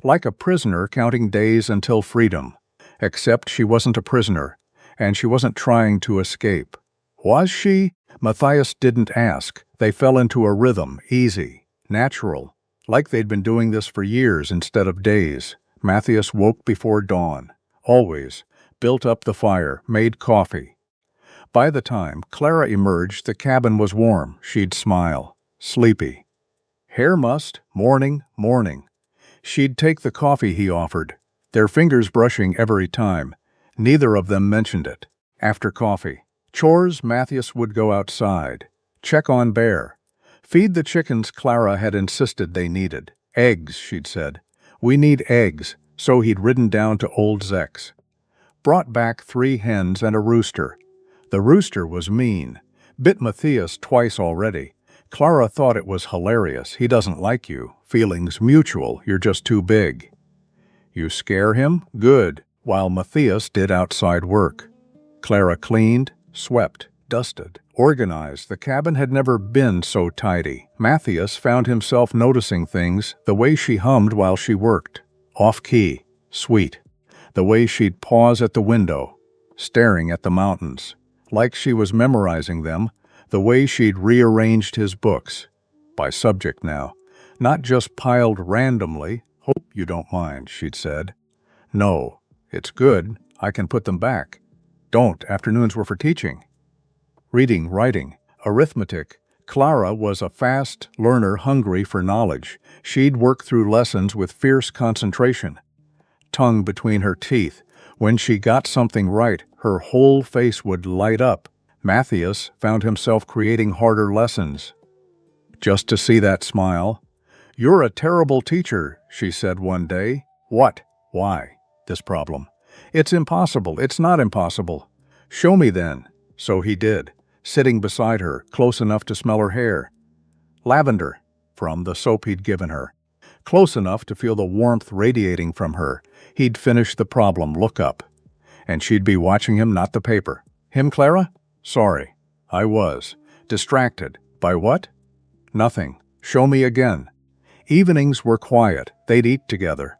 like a prisoner counting days until freedom, except she wasn't a prisoner, and she wasn't trying to escape. Was she? Matthias didn't ask. They fell into a rhythm, easy, natural, like they'd been doing this for years instead of days. Matthias woke before dawn, always, built up the fire, made coffee. By the time Clara emerged, the cabin was warm. She'd smile, sleepy. Hair mussed, morning, morning. She'd take the coffee he offered, their fingers brushing every time. Neither of them mentioned it. After coffee. Chores, Matthias would go outside, check on Bear, feed the chickens Clara had insisted they needed. Eggs, she'd said. We need eggs, so he'd ridden down to old Zek's. Brought back 3 hens and a rooster. The rooster was mean. Bit Matthias twice already. Clara thought it was hilarious. He doesn't like you. Feelings mutual. You're just too big. You scare him? Good. While Matthias did outside work. Clara cleaned, swept, dusted, organized. The cabin had never been so tidy. Matthias found himself noticing things, the way she hummed while she worked. Off-key, sweet. The way she'd pause at the window, staring at the mountains, like she was memorizing them. The way she'd rearranged his books, by subject now, not just piled randomly. Hope you don't mind, she'd said. No, it's good. I can put them back. Don't. Afternoons were for teaching. Reading, writing, arithmetic. Clara was a fast learner hungry for knowledge. She'd work through lessons with fierce concentration. Tongue between her teeth. When she got something right, her whole face would light up. Matthias found himself creating harder lessons, just to see that smile. You're a terrible teacher, she said one day. What? Why? This problem. It's impossible. It's not impossible. Show me then. So he did, sitting beside her, close enough to smell her hair. Lavender, from the soap he'd given her. Close enough to feel the warmth radiating from her. He'd finish the problem, look up. And she'd be watching him, not the paper. Him, Clara? Sorry. I was. Distracted. By what? Nothing. Show me again. Evenings were quiet. They'd eat together.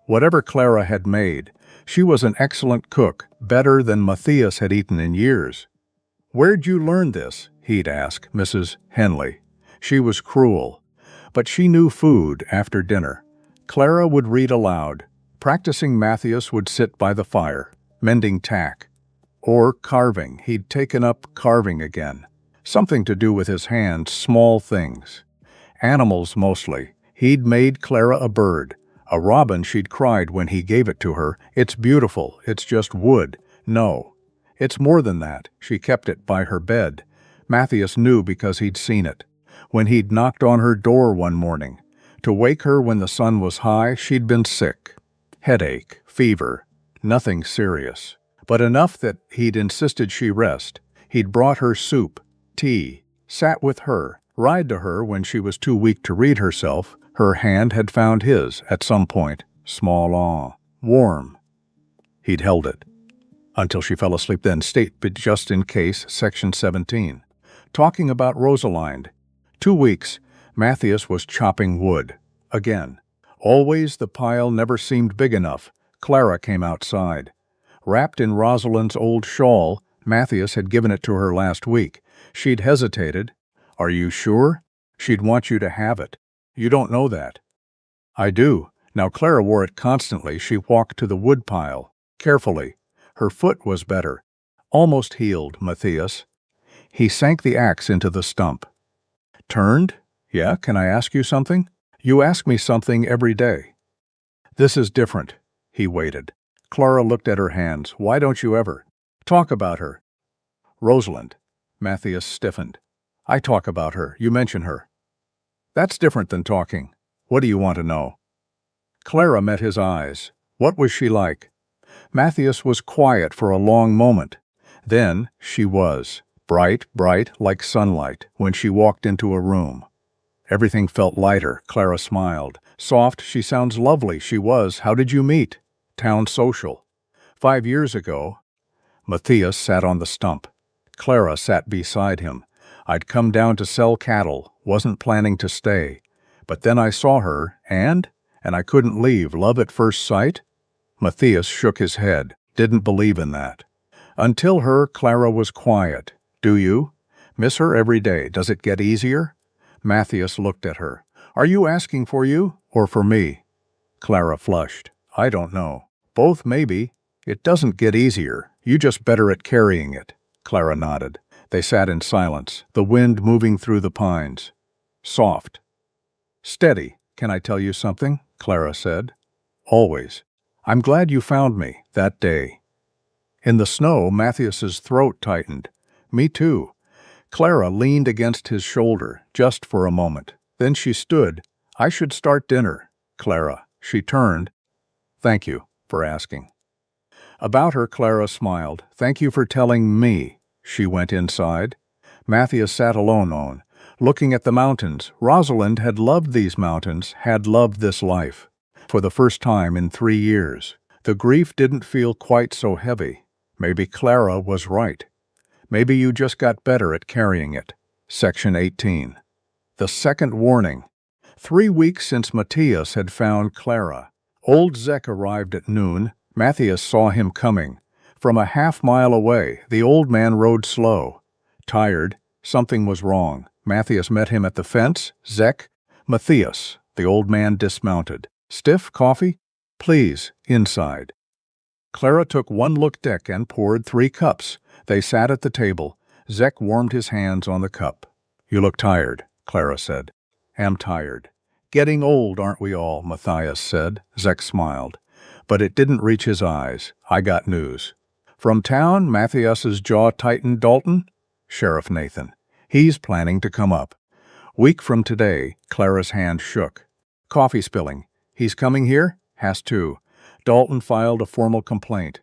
Whatever Clara had made, she was an excellent cook, better than Matthias had eaten in years. Where'd you learn this? He'd ask Mrs. Henley. She was cruel, but she knew food after dinner. Clara would read aloud. Practicing, Matthias would sit by the fire, mending tack. Or carving. He'd taken up carving again. Something to do with his hands, small things. Animals mostly. He'd made Clara a bird. A robin she'd cried when he gave it to her. It's beautiful. It's just wood. No. It's more than that. She kept it by her bed. Matthias knew because he'd seen it. when he'd knocked on her door one morning. To wake her when the sun was high, she'd been sick. Headache, fever, nothing serious, but enough that he'd insisted she rest. He'd brought her soup, tea, sat with her, lied to her when she was too weak to read herself. Her hand had found his at some point, small warm. He'd held it until she fell asleep, then state, but just in case, section 17. Talking about Rosalind. 2 weeks, Matthias was chopping wood. Again. Always the pile never seemed big enough. Clara came outside. Wrapped in Rosalind's old shawl, Matthias had given it to her last week. She'd hesitated. Are you sure? She'd want you to have it. You don't know that. I do. Now Clara wore it constantly. She walked to the wood pile. Carefully. Her foot was better. Almost healed, Matthias. He sank the axe into the stump. Turned? Yeah, can I ask you something? You ask me something every day. This is different. He waited. Clara looked at her hands. Why don't you ever talk about her? Rosalind. Matthias stiffened. I talk about her. You mention her. That's different than talking. What do you want to know? Clara met his eyes. What was she like? Matthias was quiet for a long moment. Then she was. Bright like sunlight when she walked into a room. Everything felt lighter. Clara smiled. Soft, she sounds lovely. She was. How did you meet? Town social. 5 years ago. Matthias sat on the stump. Clara sat beside him. I'd come down to sell cattle, wasn't planning to stay. But then I saw her, and I couldn't leave. Love at first sight? Matthias shook his head, didn't believe in that. Until her, Clara was quiet. Do you? Miss her every day. Does it get easier? Matthias looked at her. Are you asking for you, or for me? Clara flushed. I don't know. Both, maybe. It doesn't get easier. You just better at carrying it. Clara nodded. They sat in silence, the wind moving through the pines. Soft. Steady. Can I tell you something? Clara said. Always. I'm glad you found me that day. In the snow, Matthias's throat tightened. Me too. Clara leaned against his shoulder, just for a moment. Then she stood. I should start dinner. Clara. She turned. Thank you for asking. About her, Clara smiled. Thank you for telling me. She went inside. Matthias sat alone, looking at the mountains. Rosalind had loved these mountains, had loved this life. For the first time in 3 years, the grief didn't feel quite so heavy. Maybe Clara was right. Maybe you just got better at carrying it. Section 18. The second warning. 3 weeks since Matthias had found Clara. Old Zek arrived at noon. Matthias saw him coming. From a half-mile away, the old man rode slow. Tired, something was wrong. Matthias met him at the fence. Zek. Matthias. The old man dismounted. Stiff coffee? Please, inside. Clara took one look deck and poured 3 cups. They sat at the table. Zek warmed his hands on the cup. You look tired, Clara said. Am tired. Getting old, aren't we all, Matthias said. Zek smiled. But it didn't reach his eyes. I got news. From town, Matthias's jaw tightened. Dalton? Sheriff Nathan. He's planning to come up. Week from today, Clara's hand shook. Coffee spilling. He's coming here? Has to. Dalton filed a formal complaint.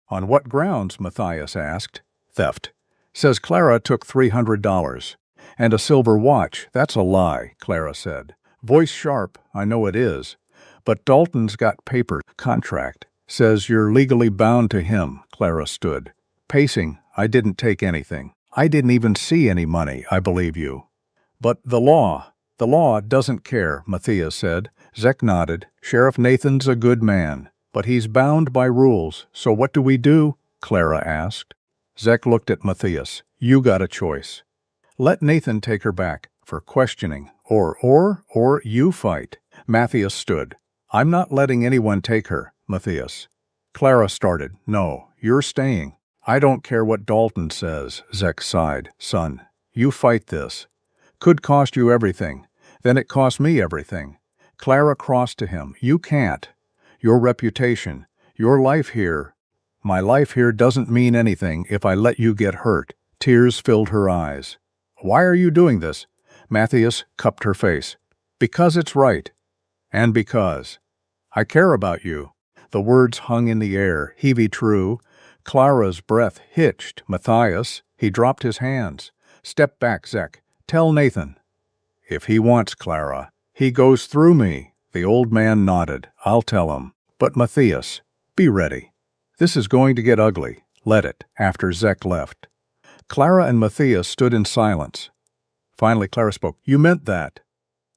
On what grounds? Matthias asked. Theft. Says Clara took $300. And a silver watch. That's a lie, Clara said. Voice sharp. I know it is. But Dalton's got paper. Contract. Says you're legally bound to him. Clara stood. Pacing. I didn't take anything. I didn't even see any money. I believe you. But the law doesn't care, Matthias said. Zek nodded. Sheriff Nathan's a good man. But he's bound by rules. So what do we do? Clara asked. Zek looked at Matthias. You got a choice. Let Nathan take her back for questioning. Or you fight. Matthias stood. I'm not letting anyone take her, Matthias. Clara started. No, you're staying. I don't care what Dalton says, Zek sighed. Son, you fight this. Could cost you everything. Then it cost me everything. Clara crossed to him. You can't. Your reputation, your life here. My life here doesn't mean anything if I let you get hurt. Tears filled her eyes. Why are you doing this? Matthias cupped her face. Because it's right. And because I care about you. The words hung in the air, heavy true. Clara's breath hitched. Matthias, he dropped his hands. Step back, Zek. Tell Nathan. If he wants Clara, he goes through me. The old man nodded. I'll tell him. But Matthias, be ready. This is going to get ugly. Let it, after Zek left. Clara and Matthias stood in silence. Finally, Clara spoke. You meant that,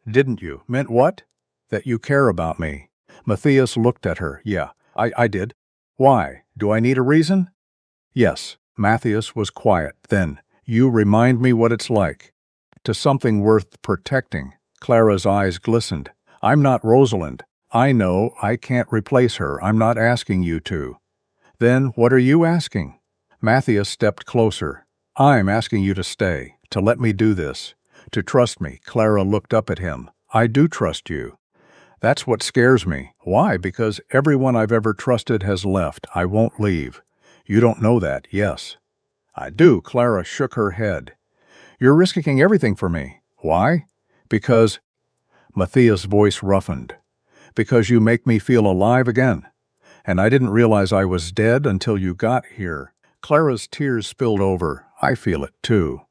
didn't you? Meant what? That you care about me. Matthias looked at her. Yeah, I did. Why? Do I need a reason? Yes. Matthias was quiet. Then, you remind me what it's like. To something worth protecting. Clara's eyes glistened. I'm not Rosalind. I know I can't replace her. I'm not asking you to. Then what are you asking? Matthias stepped closer. I'm asking you to stay, to let me do this, to trust me. Clara looked up at him. I do trust you. That's what scares me. Why? Because everyone I've ever trusted has left. I won't leave. You don't know that, yes. I do. Clara shook her head. You're risking everything for me. Why? Because... Matthias' voice roughened. Because you make me feel alive again. And I didn't realize I was dead until you got here. Clara's tears spilled over. I feel it, too.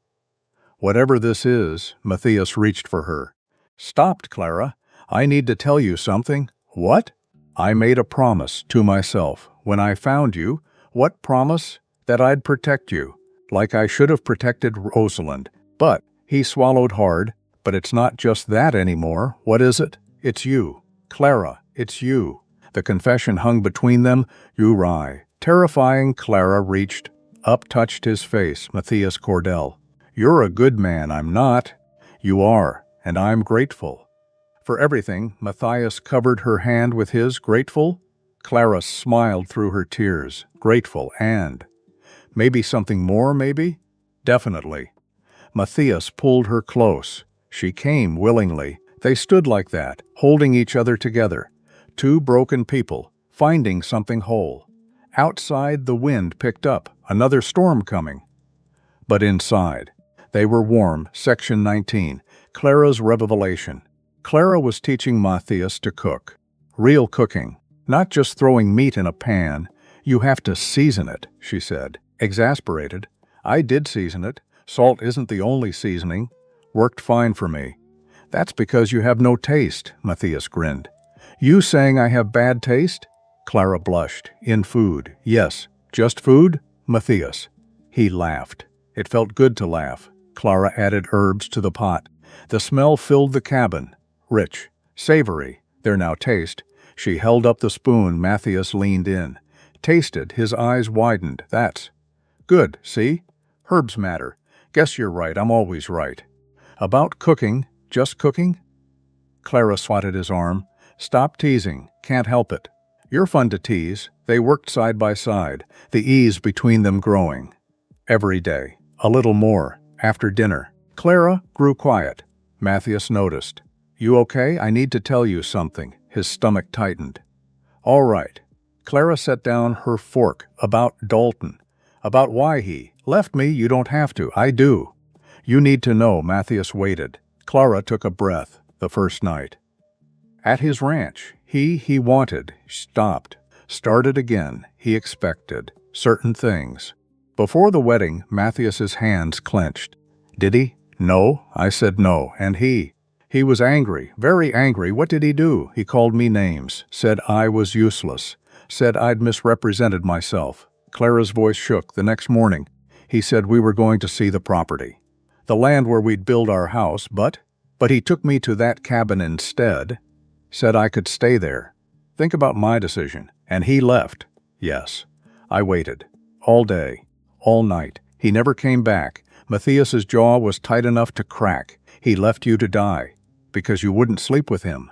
Whatever this is, Matthias reached for her. Stopped, Clara. I need to tell you something. What? I made a promise to myself. When I found you, what promise? That I'd protect you. Like I should have protected Rosalind. But, he swallowed hard, but it's not just that anymore. What is it? It's you. Clara, it's you. The confession hung between them. You lie. Terrifying. Clara reached up, touched his face. Matthias Cordell. You're a good man. I'm not. You are, and I'm grateful. For everything. Matthias covered her hand with his. Grateful? Clara smiled through her tears. Grateful and... Maybe something more, maybe? Definitely. Matthias pulled her close. She came willingly. They stood like that, holding each other together. Two broken people, finding something whole. Outside, the wind picked up, another storm coming. But inside, they were warm. Section 19. Clara's revelation. Clara was teaching Matthias to cook. Real cooking. Not just throwing meat in a pan. You have to season it, she said. Exasperated. I did season it. Salt isn't the only seasoning. Worked fine for me. That's because you have no taste, Matthias grinned. You saying I have bad taste? Clara blushed. In food. Yes. Just food? Matthias. He laughed. It felt good to laugh. Clara added herbs to the pot. The smell filled the cabin. Rich. Savory. Their now taste. She held up the spoon. Matthias leaned in. Tasted. His eyes widened. That's good, see? Herbs matter. Guess you're right. I'm always right. About cooking. Just cooking? Clara swatted his arm. Stop teasing. Can't help it. You're fun to tease. They worked side by side, the ease between them growing. Every day. A little more. After dinner. Clara grew quiet. Matthias noticed. You okay? I need to tell you something. His stomach tightened. All right. Clara set down her fork. About Dalton. About why he left me. You don't have to. I do. You need to know. Matthias waited. Clara took a breath. The first night. At his ranch. He wanted. Stopped. Started again. He expected. Certain things. Before the wedding, Matthias's hands clenched. Did he? No. I said no. And he was angry. Very angry. What did he do? He called me names. Said I was useless. Said I'd misrepresented myself. Clara's voice shook. The next morning, he said we were going to see the property. The land where we'd build our house, but he took me to that cabin instead. Said I could stay there. Think about my decision. And he left. Yes. I waited. All day. All night. He never came back. Matthias's jaw was tight enough to crack. He left you to die. Because you wouldn't sleep with him.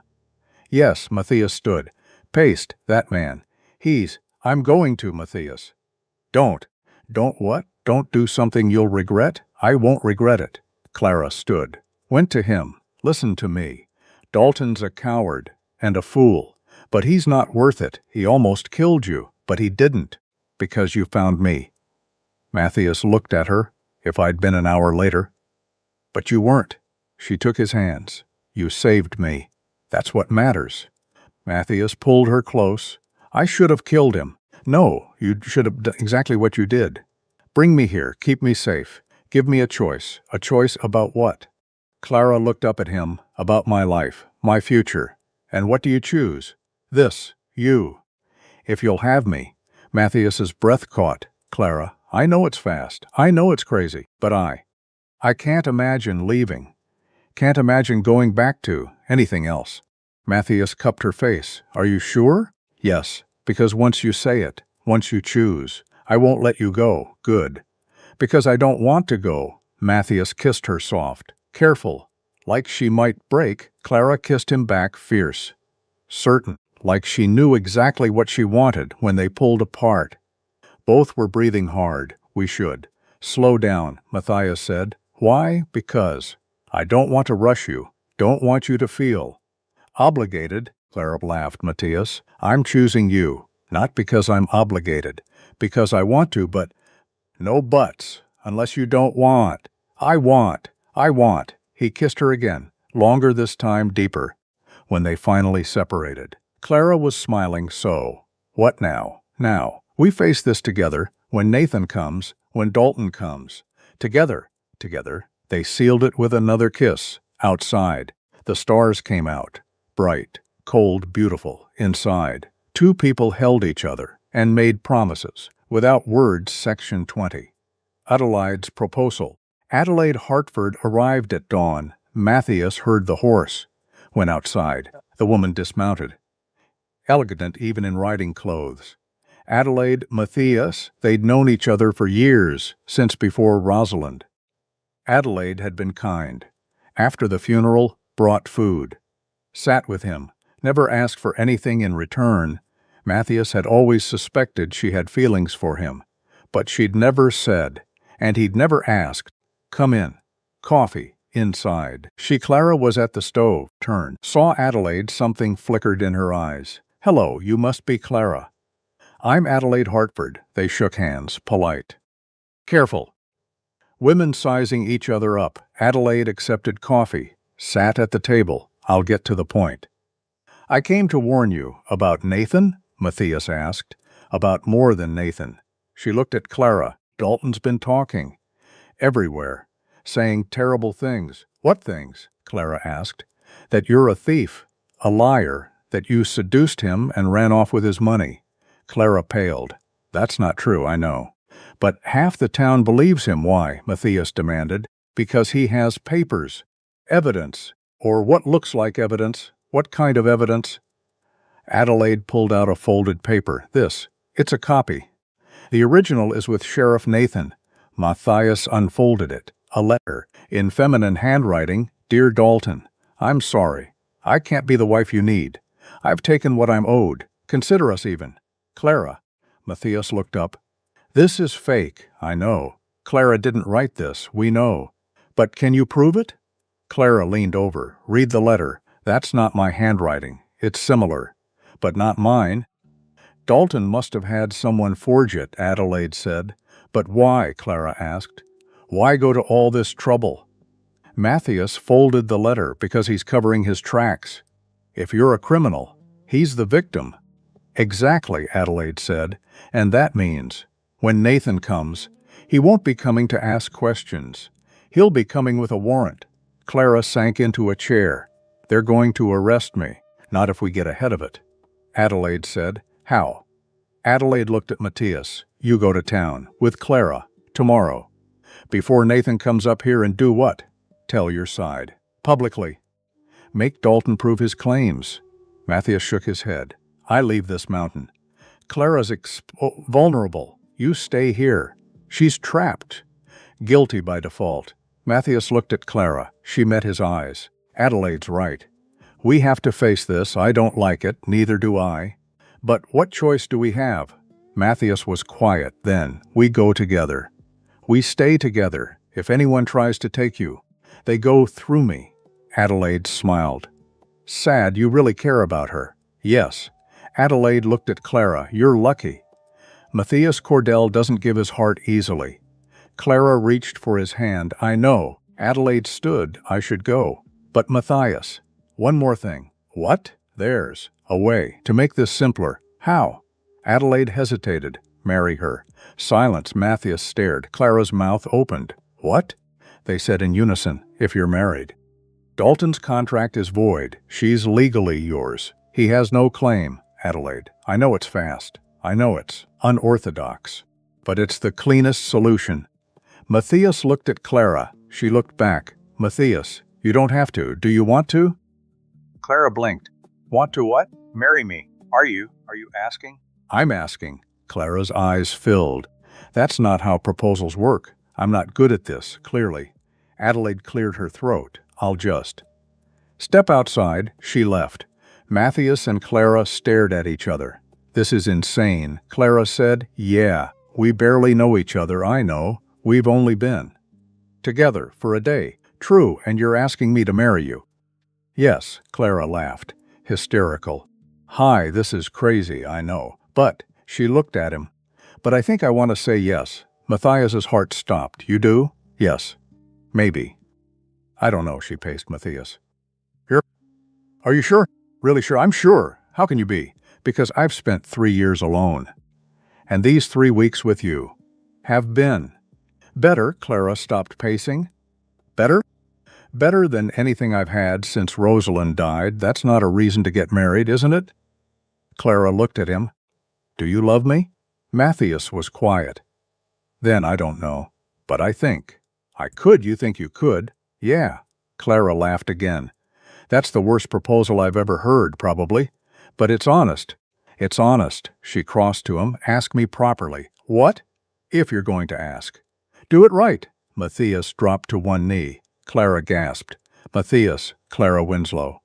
Yes, Matthias stood. Paced, that man. I'm going to, Matthias. Don't what? Don't do something you'll regret? I won't regret it. Clara stood. Went to him. Listen to me. Dalton's a coward and a fool. But he's not worth it. He almost killed you. But he didn't. Because you found me. Matthias looked at her. If I'd been an hour later. But you weren't. She took his hands. You saved me. That's what matters. Matthias pulled her close. I should have killed him. No, you should have done exactly what you did. Bring me here. Keep me safe. Give me a choice. A choice about what? Clara looked up at him. About my life. My future. And what do you choose? This. You. If you'll have me. Matthias's breath caught. Clara, I know it's fast. I know it's crazy. But I can't imagine leaving. Can't imagine going back to anything else. Matthias cupped her face. Are you sure? Yes, because once you say it, once you choose, I won't let you go. Good. Because I don't want to go. Matthias kissed her soft. Careful. Like she might break, Clara kissed him back fierce. Certain. Like she knew exactly what she wanted when they pulled apart. Both were breathing hard. We should. Slow down, Matthias said. Why? Because. I don't want to rush you. Don't want you to feel. Obligated, Clara laughed. Matthias, I'm choosing you. Not because I'm obligated. Because I want to, but... No buts. Unless you don't want. I want. I want. He kissed her again. Longer this time, deeper. When they finally separated. Clara was smiling so. What now? Now. We face this together. When Nathan comes. When Dalton comes. Together. Together. They sealed it with another kiss. Outside. The stars came out. Bright, cold, beautiful. Inside. Two people held each other and made promises. Without words. Section 20. Adelaide's proposal. Adelaide Hartford arrived at dawn. Matthias heard the horse. Went outside. The woman dismounted. Elegant even in riding clothes. Adelaide, Matthias, they'd known each other for years, since before Rosalind. Adelaide had been kind. After the funeral, brought food. Sat with him, never asked for anything in return. Matthias had always suspected she had feelings for him, but she'd never said, and he'd never asked. Come in. Coffee. Inside. Clara was at the stove, turned. Saw Adelaide, something flickered in her eyes. Hello, you must be Clara. I'm Adelaide Hartford. They shook hands, polite. Careful. Women sizing each other up. Adelaide accepted coffee. Sat at the table. I'll get to the point. I came to warn you. About Nathan? Matthias asked. About more than Nathan. She looked at Clara. Dalton's been talking. Everywhere. Saying terrible things. What things? Clara asked. That you're a thief. A liar. That you seduced him and ran off with his money. Clara paled. That's not true, I know. But half the town believes him. Why? Matthias demanded. Because he has papers. Evidence. Or what looks like evidence. What kind of evidence? Adelaide pulled out a folded paper. This. It's a copy. The original is with Sheriff Nathan. Matthias unfolded it. A letter. In feminine handwriting. Dear Dalton. I'm sorry. I can't be the wife you need. I've taken what I'm owed. Consider us even. Clara. Matthias looked up. This is fake, I know. Clara didn't write this, we know. But can you prove it? Clara leaned over. Read the letter. That's not my handwriting. It's similar. But not mine. Dalton must have had someone forge it, Adelaide said. But why? Clara asked. Why go to all this trouble? Matthias folded the letter because he's covering his tracks. If you're a criminal, he's the victim. Exactly, Adelaide said. And that means, when Nathan comes, he won't be coming to ask questions. He'll be coming with a warrant. Clara sank into a chair. They're going to arrest me. Not if we get ahead of it. Adelaide said. How? Adelaide looked at Matthias. You go to town. With Clara. Tomorrow. Before Nathan comes up here and do what? Tell your side. Publicly. Make Dalton prove his claims. Matthias shook his head. I leave this mountain. Clara's vulnerable. You stay here. She's trapped. Guilty by default. Matthias looked at Clara. She met his eyes. Adelaide's right. We have to face this. I don't like it. Neither do I. But what choice do we have? Matthias was quiet. Then, we go together. We stay together. If anyone tries to take you, they go through me. Adelaide smiled. Sad, you really care about her. Yes. Adelaide looked at Clara. You're lucky. Matthias Cordell doesn't give his heart easily. Clara reached for his hand. I know. Adelaide stood. I should go. But Matthias. One more thing. What? There's a way to make this simpler. How? Adelaide hesitated. Marry her. Silence. Matthias stared. Clara's mouth opened. What? They said in unison. If you're married. Dalton's contract is void. She's legally yours. He has no claim. Adelaide. I know it's fast. I know it's unorthodox. But it's the cleanest solution. Matthias looked at Clara. She looked back. Matthias, you don't have to. Do you want to? Clara blinked. Want to what? Marry me. Are you asking? I'm asking. Clara's eyes filled. That's not how proposals work. I'm not good at this, clearly. Adelaide cleared her throat. I'll just. Step outside. She left. Matthias and Clara stared at each other. This is insane. Clara said, yeah, we barely know each other, I know. We've only been together for a day. True, and you're asking me to marry you. Yes, Clara laughed, hysterical. Hi, this is crazy, I know. But, she looked at him. But I think I want to say yes. Matthias's heart stopped. You do? Yes. Maybe. I don't know, she paced Matthias. Here? Are you sure? Really sure? I'm sure. How can you be? Because I've spent 3 years alone. And these 3 weeks with you have been better. Clara stopped pacing. Better? Better than anything I've had since Rosalind died. That's not a reason to get married, isn't it? Clara looked at him. Do you love me? Matthias was quiet. Then I don't know. But I think. I could. You think you could? Yeah. Clara laughed again. That's the worst proposal I've ever heard, probably. But it's honest. It's honest. She crossed to him. Ask me properly. What? If you're going to ask. Do it right. Matthias dropped to one knee. Clara gasped. Matthias, Clara Winslow.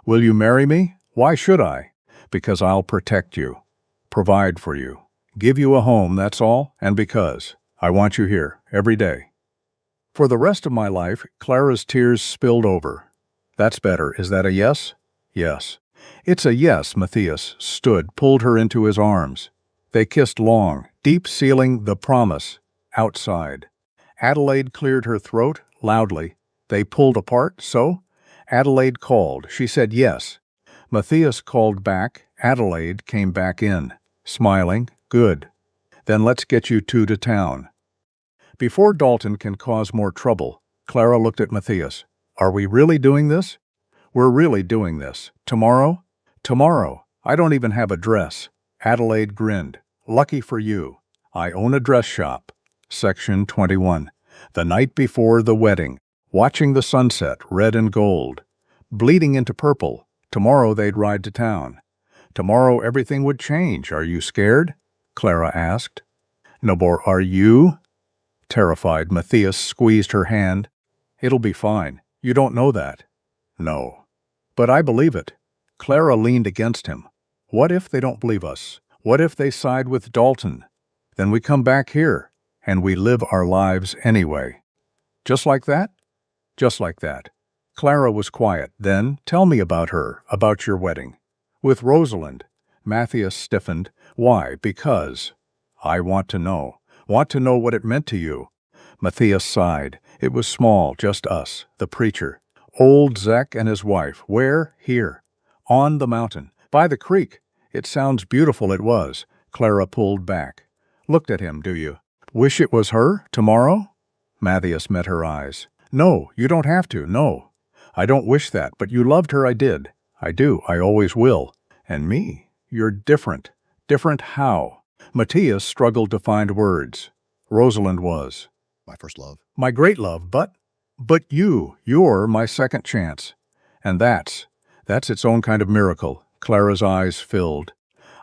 Will you marry me? Why should I? Because I'll protect you. Provide for you. Give you a home, that's all. And because I want you here, every day. For the rest of my life, Clara's tears spilled over. That's better. Is that a yes? Yes. It's a yes. Matthias stood, pulled her into his arms. They kissed long, deep, sealing the promise outside. Adelaide cleared her throat loudly. They pulled apart, so? Adelaide called. She said yes. Matthias called back. Adelaide came back in, smiling. Good. Then let's get you two to town. Before Dalton can cause more trouble, Clara looked at Matthias. Are we really doing this? We're really doing this. Tomorrow? Tomorrow. I don't even have a dress. Adelaide grinned. Lucky for you. I own a dress shop. Section 21. The night before the wedding. Watching the sunset, red and gold. Bleeding into purple. Tomorrow they'd ride to town. Tomorrow everything would change. Are you scared? Clara asked. Nobor, are you? Terrified, Matthias squeezed her hand. It'll be fine. You don't know that. No. But I believe it. Clara leaned against him. What if they don't believe us? What if they side with Dalton? Then we come back here, and we live our lives anyway. Just like that? Just like that. Clara was quiet. Then, tell me about her, about your wedding. With Rosalind. Matthias stiffened. Why? Because. I want to know. Want to know what it meant to you. Matthias sighed. It was small, just us, the preacher. Old Zek and his wife. Where? Here. On the mountain. By the creek. It sounds beautiful. It was. Clara pulled back. Looked at him, do you? Wish it was her? Tomorrow? Matthias met her eyes. No, you don't have to. No. I don't wish that, but you loved her. I did. I do. I always will. And me? You're different. Different how? Matthias struggled to find words. Rosalind was. My first love. My great love, but you're my second chance. And that's its own kind of miracle. Clara's eyes filled.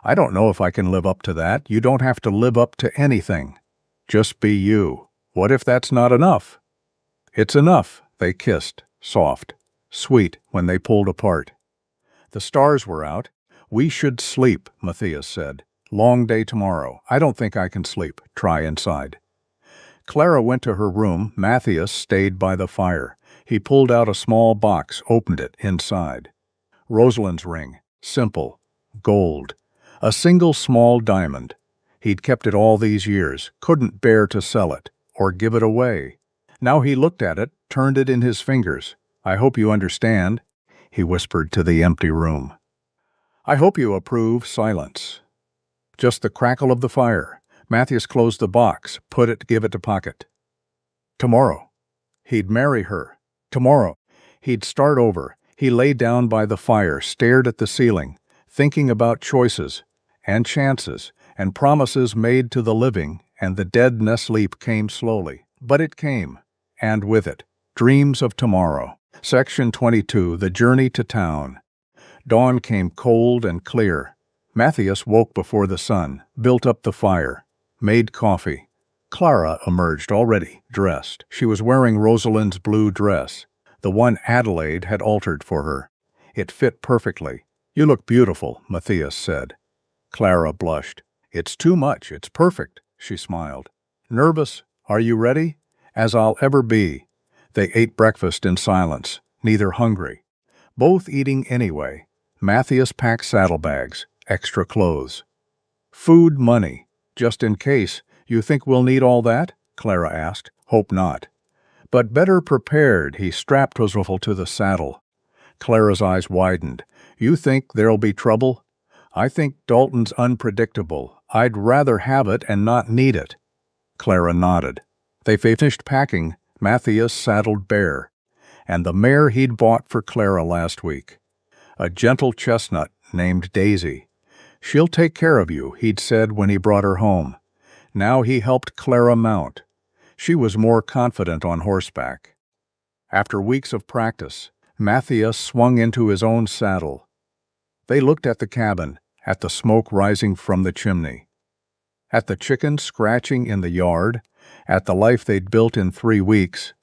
I don't know if I can live up to that. You don't have to live up to anything. Just be you. What if that's not enough? It's enough. They kissed, soft, sweet, when they pulled apart. The stars were out. We should sleep, Matthias said. Long day tomorrow. I don't think I can sleep. Try inside. Clara went to her room. Matthias stayed by the fire. He pulled out a small box, opened it inside. Rosalind's ring. Simple. Gold. A single small diamond. He'd kept it all these years, couldn't bear to sell it, or give it away. Now he looked at it, turned it in his fingers. "I hope you understand," he whispered to the empty room. "I hope you approve." Silence. Just the crackle of the fire. Matthias closed the box, give it to Pocket. Tomorrow. He'd marry her. Tomorrow. He'd start over. He lay down by the fire, stared at the ceiling, thinking about choices and chances and promises made to the living, and the dead sleep came slowly. But it came, and with it, dreams of tomorrow. Section 22, The Journey to Town. Dawn came cold and clear. Matthias woke before the sun, built up the fire, made coffee. Clara emerged already, dressed. She was wearing Rosalind's blue dress, the one Adelaide had altered for her. It fit perfectly. "You look beautiful," Matthias said. Clara blushed. "It's too much. It's perfect," she smiled. "Nervous? Are you ready?" "As I'll ever be." They ate breakfast in silence, neither hungry. Both eating anyway. Matthias packed saddlebags, extra clothes. "Food, money, just in case. You think we'll need all that?" Clara asked. "Hope not." "But better prepared." He strapped Roosevelt to the saddle. Clara's eyes widened. "You think there'll be trouble?" "I think Dalton's unpredictable. I'd rather have it and not need it." Clara nodded. They finished packing. Matthias saddled Bear, and the mare he'd bought for Clara last week. A gentle chestnut named Daisy. "She'll take care of you," he'd said when he brought her home. Now he helped Clara mount. She was more confident on horseback. After weeks of practice, Matthias swung into his own saddle. They looked at the cabin, at the smoke rising from the chimney, at the chickens scratching in the yard, at the life they'd built in 3 weeks.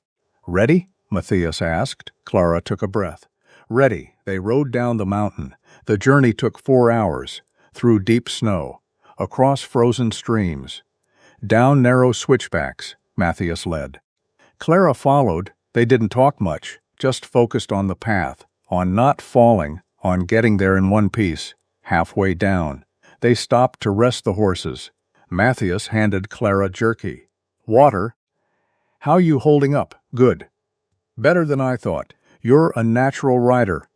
"Ready?" Matthias asked. Clara took a breath. "Ready." They rode down the mountain. The journey took 4 hours, through deep snow, across frozen streams, down narrow switchbacks. Matthias led. Clara followed. They didn't talk much, just focused on the path, on not falling, on getting there in one piece. Halfway down, they stopped to rest the horses. Matthias handed Clara jerky. "Water." "How you holding up?" "Good." "Better than I thought. You're a natural rider."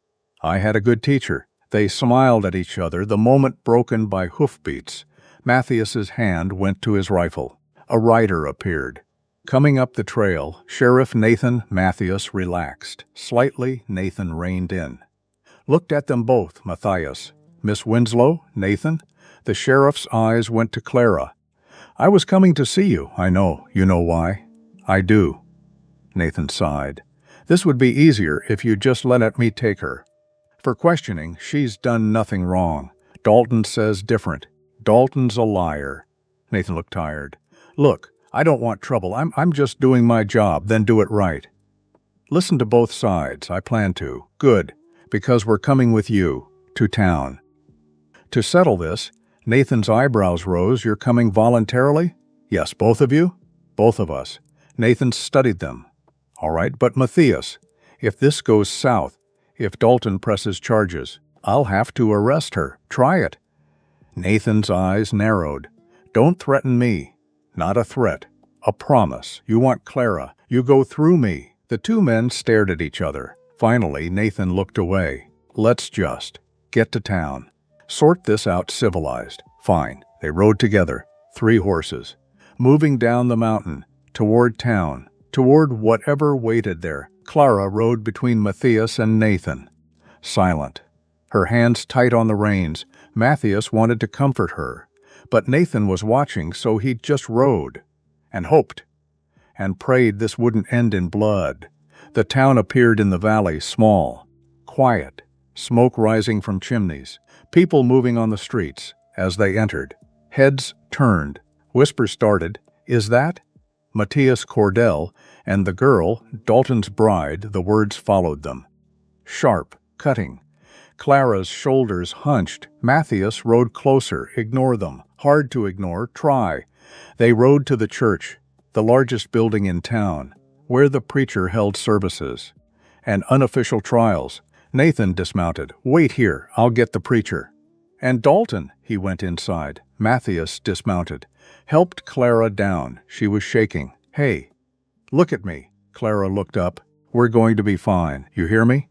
"I had a good teacher." They smiled at each other, the moment broken by hoofbeats. Matthias's hand went to his rifle. A rider appeared. Coming up the trail, Sheriff Nathan. Matthias relaxed. Slightly, Nathan reined in. Looked at them both. Matthias. "Miss Winslow, Nathan?" The sheriff's eyes went to Clara. "I was coming to see you." "I know. You know why?" "I do." Nathan sighed. "This would be easier if you just let me take her." "For questioning, she's done nothing wrong. Dalton says different." "Dalton's a liar." Nathan looked tired. "Look, I don't want trouble. I'm just doing my job, then do it right." "Listen to both sides." "I plan to." "Good, because we're coming with you, to town." To settle this, Nathan's eyebrows rose. "You're coming voluntarily?" "Yes." "Both of you?" "Both of us." Nathan studied them. "All right, but Matthias, if this goes south, if Dalton presses charges, I'll have to arrest her." "Try it." Nathan's eyes narrowed. "Don't threaten me." "Not a threat. A promise. You want Clara. You go through me." The two men stared at each other. Finally, Nathan looked away. "Let's just get to town. Sort this out civilized." "Fine." They rode together, 3 horses, moving down the mountain, toward town, toward whatever waited there. Clara rode between Matthias and Nathan, silent, her hands tight on the reins. Matthias wanted to comfort her, but Nathan was watching, so he just rode, and hoped, and prayed this wouldn't end in blood. The town appeared in the valley, small, quiet, smoke rising from chimneys, people moving on the streets. As they entered, heads turned, whispers started. "Is that Matthias Cordell?" And the girl, Dalton's bride. The words followed them. Sharp, cutting. Clara's shoulders hunched. Matthias rode closer. Ignore them. Hard to ignore. Try. They rode to the church, the largest building in town, where the preacher held services and unofficial trials. Nathan dismounted. "Wait here. I'll get the preacher." "And Dalton." He went inside. Matthias dismounted, helped Clara down. She was shaking. "Hey, look at me." Clara looked up. We're going to be fine. You hear me?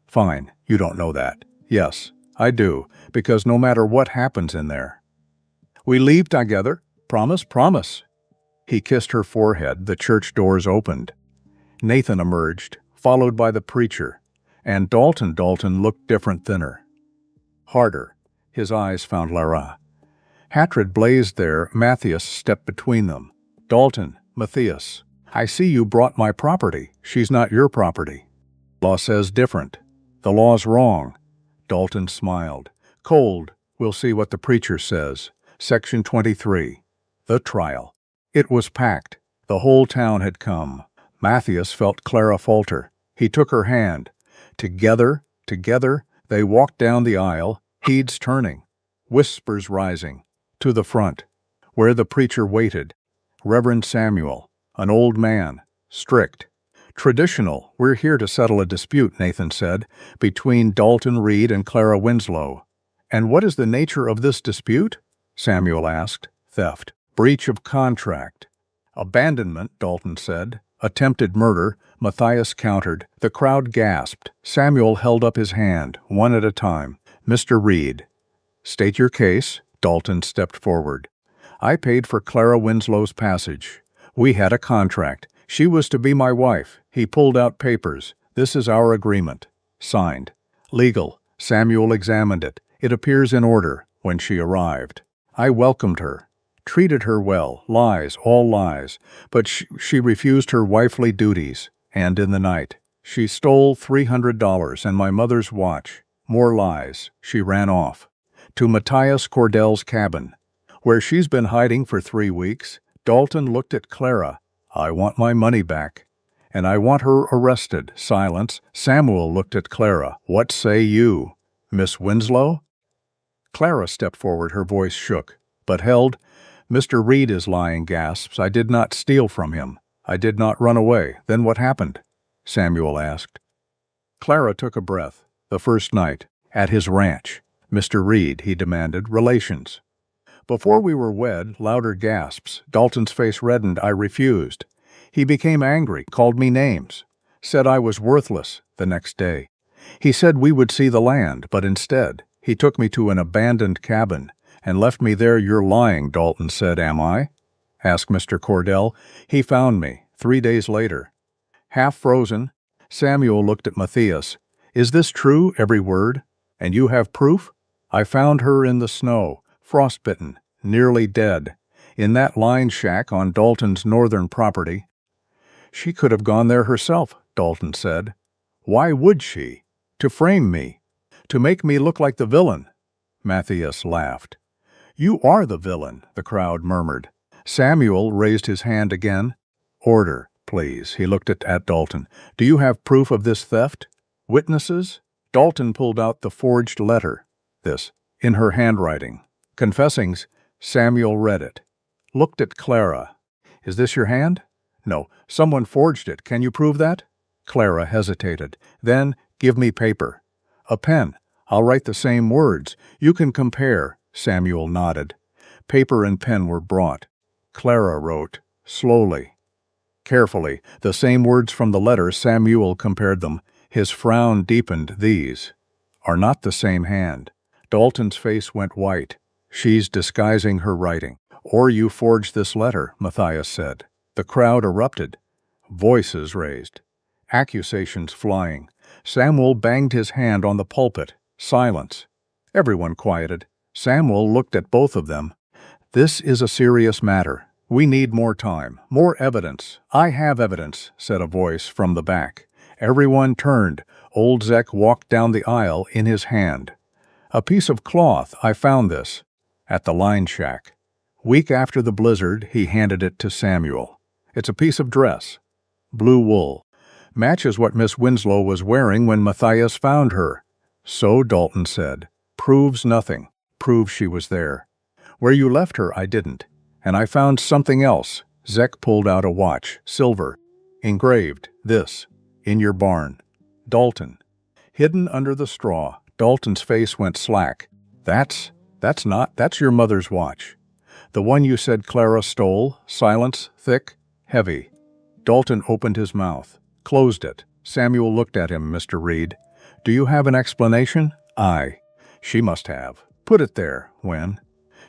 Fine. You don't know that. Yes, I do, because no matter what happens in there. We leave together. Promise, promise. He kissed her forehead. The church doors opened. Nathan emerged, followed by the preacher, and Dalton looked different thinner. Harder. His eyes found Lara. Hatred blazed there. Matthias stepped between them. Dalton, Matthias, I see you brought my property. She's not your property. Law says different. The law's wrong. Dalton smiled. Cold. We'll see what the preacher says. Section 23. The trial. It was packed. The whole town had come. Matthias felt Clara falter. He took her hand. Together, they walked down the aisle, heads turning, whispers rising, to the front, where the preacher waited. Reverend Samuel, an old man, strict. Traditional. We're here to settle a dispute, Nathan said, between Dalton Reed and Clara Winslow. And what is the nature of this dispute? Samuel asked. Theft. Breach of contract. Abandonment, Dalton said. Attempted murder, Matthias countered. The crowd gasped. Samuel held up his hand, one at a time. Mr. Reed. State your case. Dalton stepped forward. I paid for Clara Winslow's passage. We had a contract. She was to be my wife. He pulled out papers. This is our agreement. Signed. Legal. Samuel examined it. It appears in order. When she arrived, I welcomed her. Treated her well, lies, all lies, but she refused her wifely duties, and in the night, she stole $300 and my mother's watch. More lies. She ran off. To Matthias Cordell's cabin, where she's been hiding for 3 weeks. Dalton looked at Clara. I want my money back, and I want her arrested. Silence. Samuel looked at Clara. What say you, Miss Winslow? Clara stepped forward. Her voice shook, but held. Mr. Reed is lying, gasps. I did not steal from him. I did not run away. Then what happened? Samuel asked. Clara took a breath. The first night, at his ranch. Mr. Reed, he demanded, relations. Before we were wed, louder gasps. Dalton's face reddened. I refused. He became angry, called me names, said I was worthless the next day. He said we would see the land, but instead, he took me to an abandoned cabin and left me there. You're lying, Dalton said. Am I? Asked Mr. Cordell. He found me 3 days later. Half frozen, Samuel looked at Matthias. Is this true, every word? And you have proof? I found her in the snow, frostbitten, nearly dead, in that line shack on Dalton's northern property. She could have gone there herself, Dalton said. Why would she? To frame me. To make me look like the villain. Matthias laughed. You are the villain, the crowd murmured. Samuel raised his hand again. Order, please. He looked at Dalton. Do you have proof of this theft? Witnesses? Dalton pulled out the forged letter. This, in her handwriting. Confessings. Samuel read it. Looked at Clara. Is this your hand? No, someone forged it. Can you prove that? Clara hesitated. Then, give me paper. A pen. I'll write the same words. You can compare. Samuel nodded. Paper and pen were brought. Clara wrote, slowly, carefully, the same words from the letter. Samuel compared them. His frown deepened. These are not the same hand. Dalton's face went white. She's disguising her writing. Or you forged this letter, Matthias said. The crowd erupted. Voices raised. Accusations flying. Samuel banged his hand on the pulpit. Silence. Everyone quieted. Samuel looked at both of them. This is a serious matter. We need more time, more evidence. I have evidence, said a voice from the back. Everyone turned. Old Zek walked down the aisle in his hand. A piece of cloth. I found this at the line shack. Week after the blizzard, he handed it to Samuel. It's a piece of dress. Blue wool. Matches what Miss Winslow was wearing when Matthias found her. So, Dalton said. Proves nothing. Proves she was there. Where you left her, I didn't. And I found something else. Zek pulled out a watch, silver, engraved, this, in your barn. Dalton. Hidden under the straw. Dalton's face went slack. That's your mother's watch. The one you said Clara stole. Silence, thick, heavy. Dalton opened his mouth, closed it. Samuel looked at him. Mr. Reed, do you have an explanation? Aye. She must have. Put it there. When?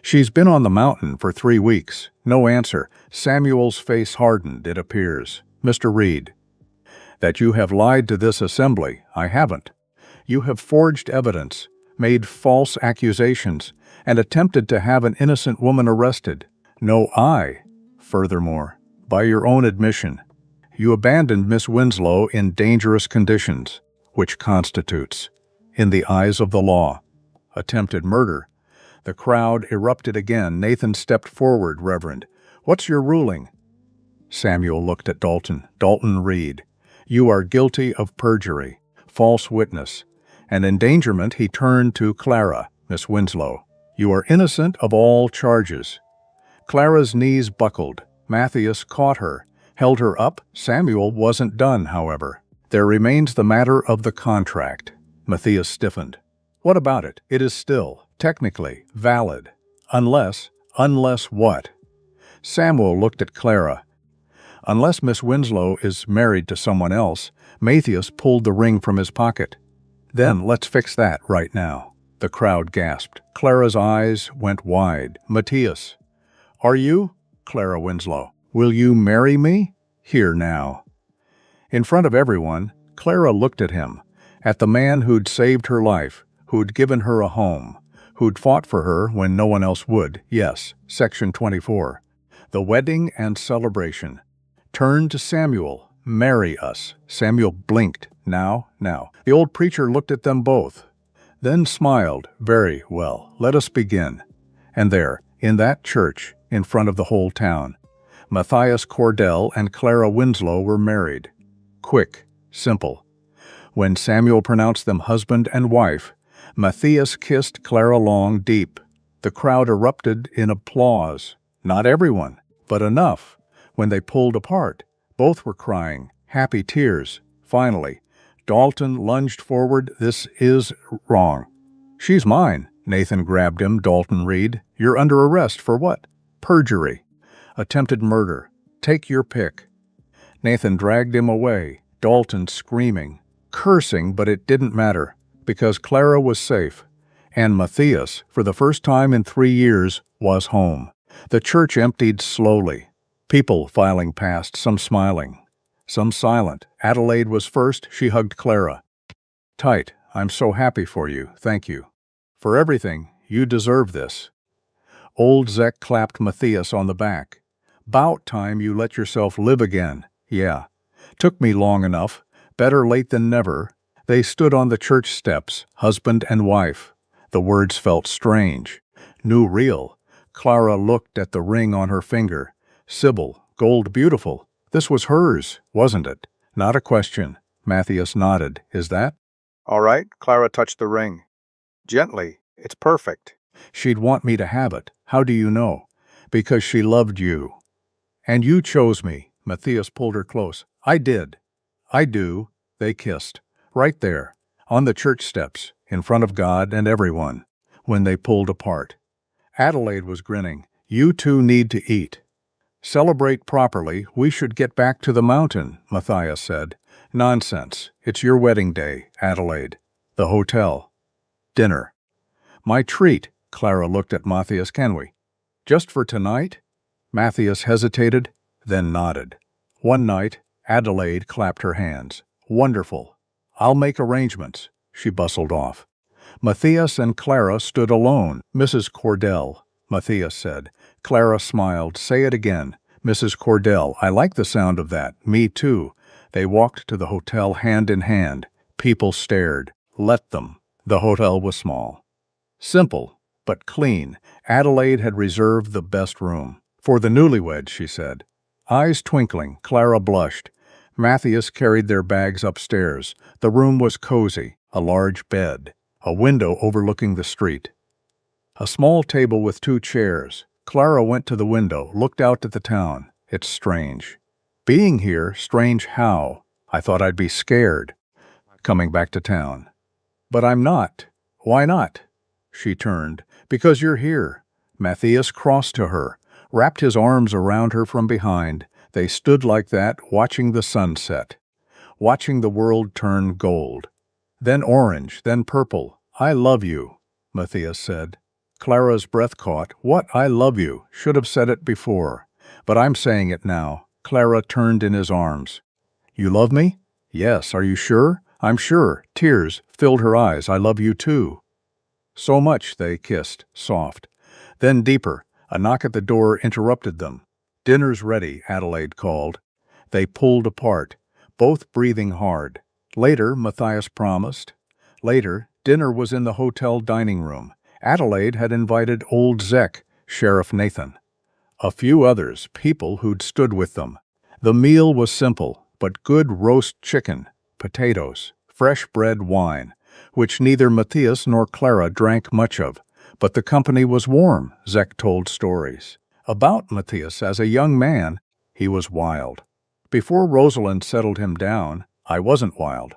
She's been on the mountain for 3 weeks. No answer. Samuel's face hardened, it appears. Mr. Reed, that you have lied to this assembly. I haven't. You have forged evidence, made false accusations, and attempted to have an innocent woman arrested. No, furthermore, by your own admission, you abandoned Miss Winslow in dangerous conditions, which constitutes, in the eyes of the law, attempted murder. The crowd erupted again. Nathan stepped forward. Reverend, what's your ruling? Samuel looked at Dalton. Dalton Reed, you are guilty of perjury, false witness, and endangerment. He turned to Clara. Miss Winslow, you are innocent of all charges. Clara's knees buckled. Matthias caught her, held her up. Samuel wasn't done, however. There remains the matter of the contract. Matthias stiffened. What about it? It is still, technically, valid. Unless what? Samuel looked at Clara. Unless Miss Winslow is married to someone else. Matthias pulled the ring from his pocket. Then let's fix that right now. The crowd gasped. Clara's eyes went wide. Matthias, are you? Clara Winslow, will you marry me? Here now. In front of everyone, Clara looked at him, at the man who'd saved her life, who'd given her a home, who'd fought for her when no one else would. Yes, Section 24. The wedding and celebration. Turned to Samuel. Marry us. Samuel blinked. Now. The old preacher looked at them both, then smiled. Very well, let us begin. And there, in that church, in front of the whole town, Matthias Cordell and Clara Winslow were married. Quick, simple. When Samuel pronounced them husband and wife, Matthias kissed Clara long, deep. The crowd erupted in applause. Not everyone, but enough. When they pulled apart, both were crying, happy tears. Finally, Dalton lunged forward. This is wrong. She's mine. Nathan grabbed him. Dalton Reed, you're under arrest for what? Perjury. Attempted murder. Take your pick. Nathan dragged him away. Dalton screaming, cursing, but it didn't matter, because Clara was safe. And Matthias, for the first time in 3 years, was home. The church emptied slowly. People filing past, some smiling, some silent. Adelaide was first. She hugged Clara. Tight. I'm so happy for you. Thank you. For everything. You deserve this. Old Zek clapped Matthias on the back. 'Bout time you let yourself live again. Yeah. Took me long enough. Better late than never. They stood on the church steps, husband and wife. The words felt strange. New real. Clara looked at the ring on her finger. Sybil, gold beautiful. This was hers, wasn't it? Not a question. Matthias nodded. Is that? All right. Clara touched the ring. Gently. It's perfect. She'd want me to have it. How do you know? Because she loved you. And you chose me. Matthias pulled her close. I did. I do. They kissed. Right there, on the church steps, in front of God and everyone, when they pulled apart. Adelaide was grinning. You two need to eat. Celebrate properly. We should get back to the mountain, Matthias said. Nonsense. It's your wedding day, Adelaide. The hotel. Dinner. My treat. Clara looked at Matthias. Can we? Just for tonight? Matthias hesitated, then nodded. One night, Adelaide clapped her hands. Wonderful. I'll make arrangements. She bustled off. Matthias and Clara stood alone. Mrs. Cordell, Matthias said. Clara smiled. Say it again. Mrs. Cordell, I like the sound of that. Me too. They walked to the hotel hand in hand. People stared. Let them. The hotel was small. Simple, but clean. Adelaide had reserved the best room. For the newlyweds, she said. Eyes twinkling, Clara blushed. Matthias carried their bags upstairs. The room was cozy, a large bed, a window overlooking the street. A small table with 2 chairs. Clara went to the window, looked out at the town. It's strange. Being here, strange how? I thought I'd be scared, coming back to town. But I'm not. Why not? She turned. Because you're here. Matthias crossed to her, wrapped his arms around her from behind. They stood like that, watching the sunset, watching the world turn gold. Then orange, then purple. "I love you," Matthias said. Clara's breath caught. "What, I love you? Should have said it before. But I'm saying it now." Clara turned in his arms. "You love me?" "Yes, are you sure?" "I'm sure." Tears filled her eyes. "I love you too." So much. They kissed, soft. Then deeper. A knock at the door interrupted them. "Dinner's ready," Adelaide called. They pulled apart, both breathing hard. Later, Matthias promised. Later, dinner was in the hotel dining room. Adelaide had invited old Zek, Sheriff Nathan. A few others, people who'd stood with them. The meal was simple, but good roast chicken, potatoes, fresh bread, wine, which neither Matthias nor Clara drank much of. But the company was warm, Zek told stories. About Matthias as a young man, he was wild. Before Rosalind settled him down, "I wasn't wild.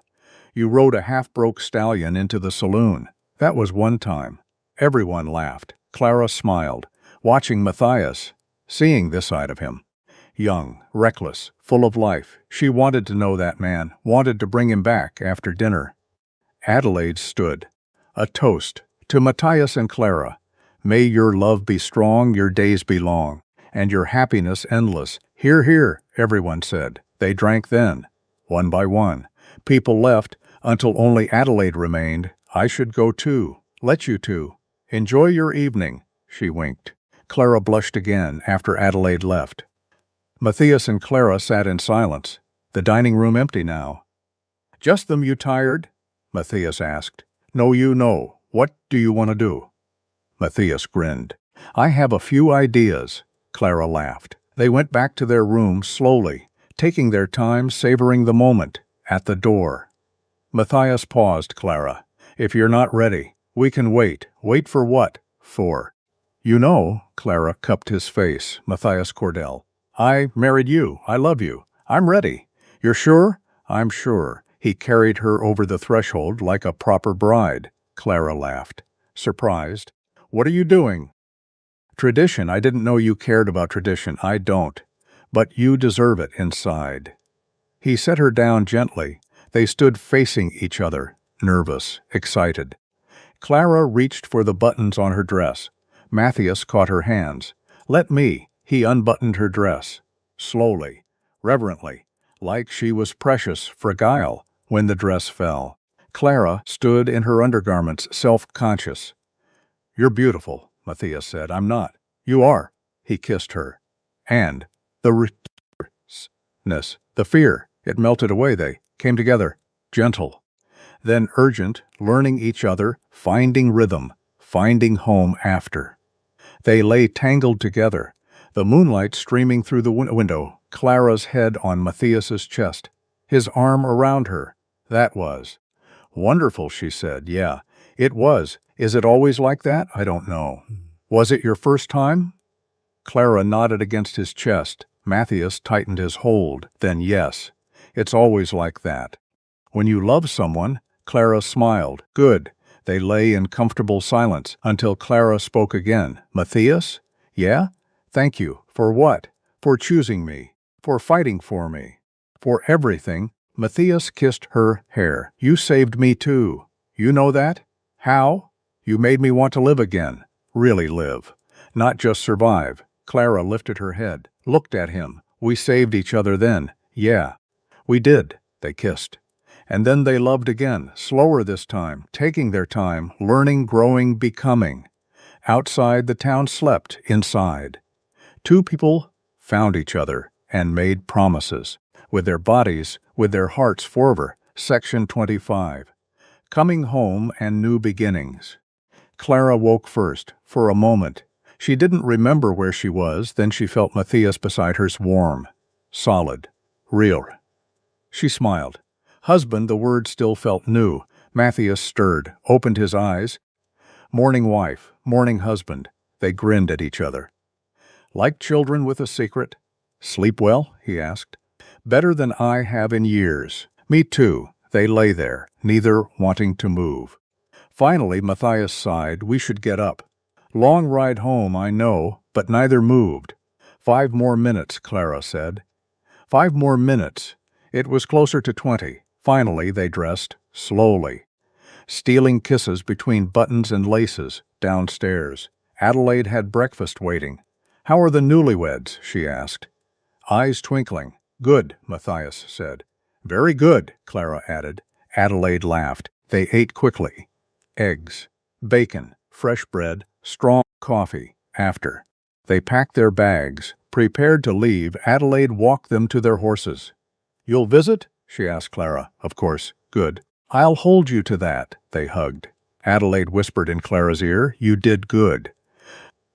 You rode a half-broke stallion into the saloon. That was one time." Everyone laughed. Clara smiled, watching Matthias, seeing this side of him. Young, reckless, full of life. She wanted to know that man, wanted to bring him back after dinner. Adelaide stood. A toast to Matthias and Clara. "May your love be strong, your days be long, and your happiness endless." "Hear, hear," everyone said. They drank then, one by one. People left until only Adelaide remained. "I should go too. Let you two. Enjoy your evening," she winked. Clara blushed again after Adelaide left. Matthias and Clara sat in silence, the dining room empty now. "Just them you tired?" Matthias asked. "No, you know. What do you want to do?" Matthias grinned. "I have a few ideas." Clara laughed. They went back to their room slowly, taking their time, savoring the moment. At the door, Matthias paused. "Clara, if you're not ready, we can wait." "Wait for what?" "For." "You know," Clara cupped his face. "Matthias Cordell, I married you. I love you. I'm ready." "You're sure?" "I'm sure." He carried her over the threshold like a proper bride. Clara laughed, surprised. "What are you doing?" "Tradition. I didn't know you cared about tradition." "I don't. But you deserve it inside." He set her down gently. They stood facing each other, nervous, excited. Clara reached for the buttons on her dress. Matthias caught her hands. "Let me." He unbuttoned her dress. Slowly, reverently, like she was precious, fragile, when the dress fell. Clara stood in her undergarments, self-conscious. "You're beautiful," Matthias said. "I'm not." "You are." He kissed her. And the richness, the fear, it melted away. They came together, gentle, then urgent, learning each other, finding rhythm, finding home after. They lay tangled together, the moonlight streaming through the window, Clara's head on Matthias's chest, his arm around her. That was wonderful, she said. "Yeah, it was. Is it always like that? I don't know." "Was it your first time?" Clara nodded against his chest. Matthias tightened his hold. "Then yes, it's always like that." "When you love someone," Clara smiled. "Good." They lay in comfortable silence until Clara spoke again. "Matthias?" "Yeah?" "Thank you." "For what?" "For choosing me. For fighting for me. For everything." Matthias kissed her hair. "You saved me too. You know that?" "How?" "You made me want to live again. Really live. Not just survive." Clara lifted her head, looked at him. "We saved each other then." "Yeah, we did." They kissed. And then they loved again, slower this time, taking their time, learning, growing, becoming. Outside, the town slept. Inside, two people found each other and made promises, with their bodies, with their hearts forever. Section 25. Coming home and new beginnings. Clara woke first, for a moment. She didn't remember where she was, then she felt Matthias beside her, warm, solid, real. She smiled. Husband, the word still felt new. Matthias stirred, opened his eyes. Morning wife, morning husband. They grinned at each other. "Like children with a secret?" "Sleep well?" he asked. "Better than I have in years." "Me too." They lay there, neither wanting to move. Finally, Matthias sighed. "We should get up." "Long ride home, I know," but neither moved. 5 more minutes, Clara said. 5 more minutes. It was closer to 20. Finally, they dressed, slowly, stealing kisses between buttons and laces, downstairs. Adelaide had breakfast waiting. "How are the newlyweds?" she asked. Eyes twinkling. "Good," Matthias said. "Very good," Clara added. Adelaide laughed. They ate quickly. Eggs, bacon, fresh bread, strong coffee. After they packed their bags, prepared to leave, Adelaide walked them to their horses. "You'll visit?" she asked Clara. "Of course." "Good." "I'll hold you to that." They hugged. Adelaide whispered in Clara's ear, "You did good."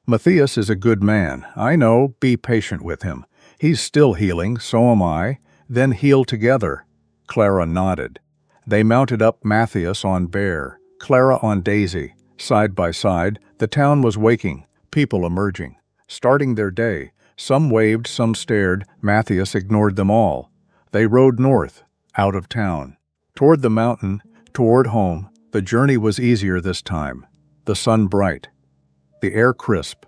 "Matthias is a good man. I know. Be patient with him. He's still healing, so am I. Then heal together." Clara nodded. They mounted up, Matthias on Bear, Clara on Daisy. Side by side, the town was waking, people emerging, starting their day. Some waved, some stared. Matthias ignored them all. They rode north, out of town, toward the mountain, toward home. The journey was easier this time. The sun bright, the air crisp.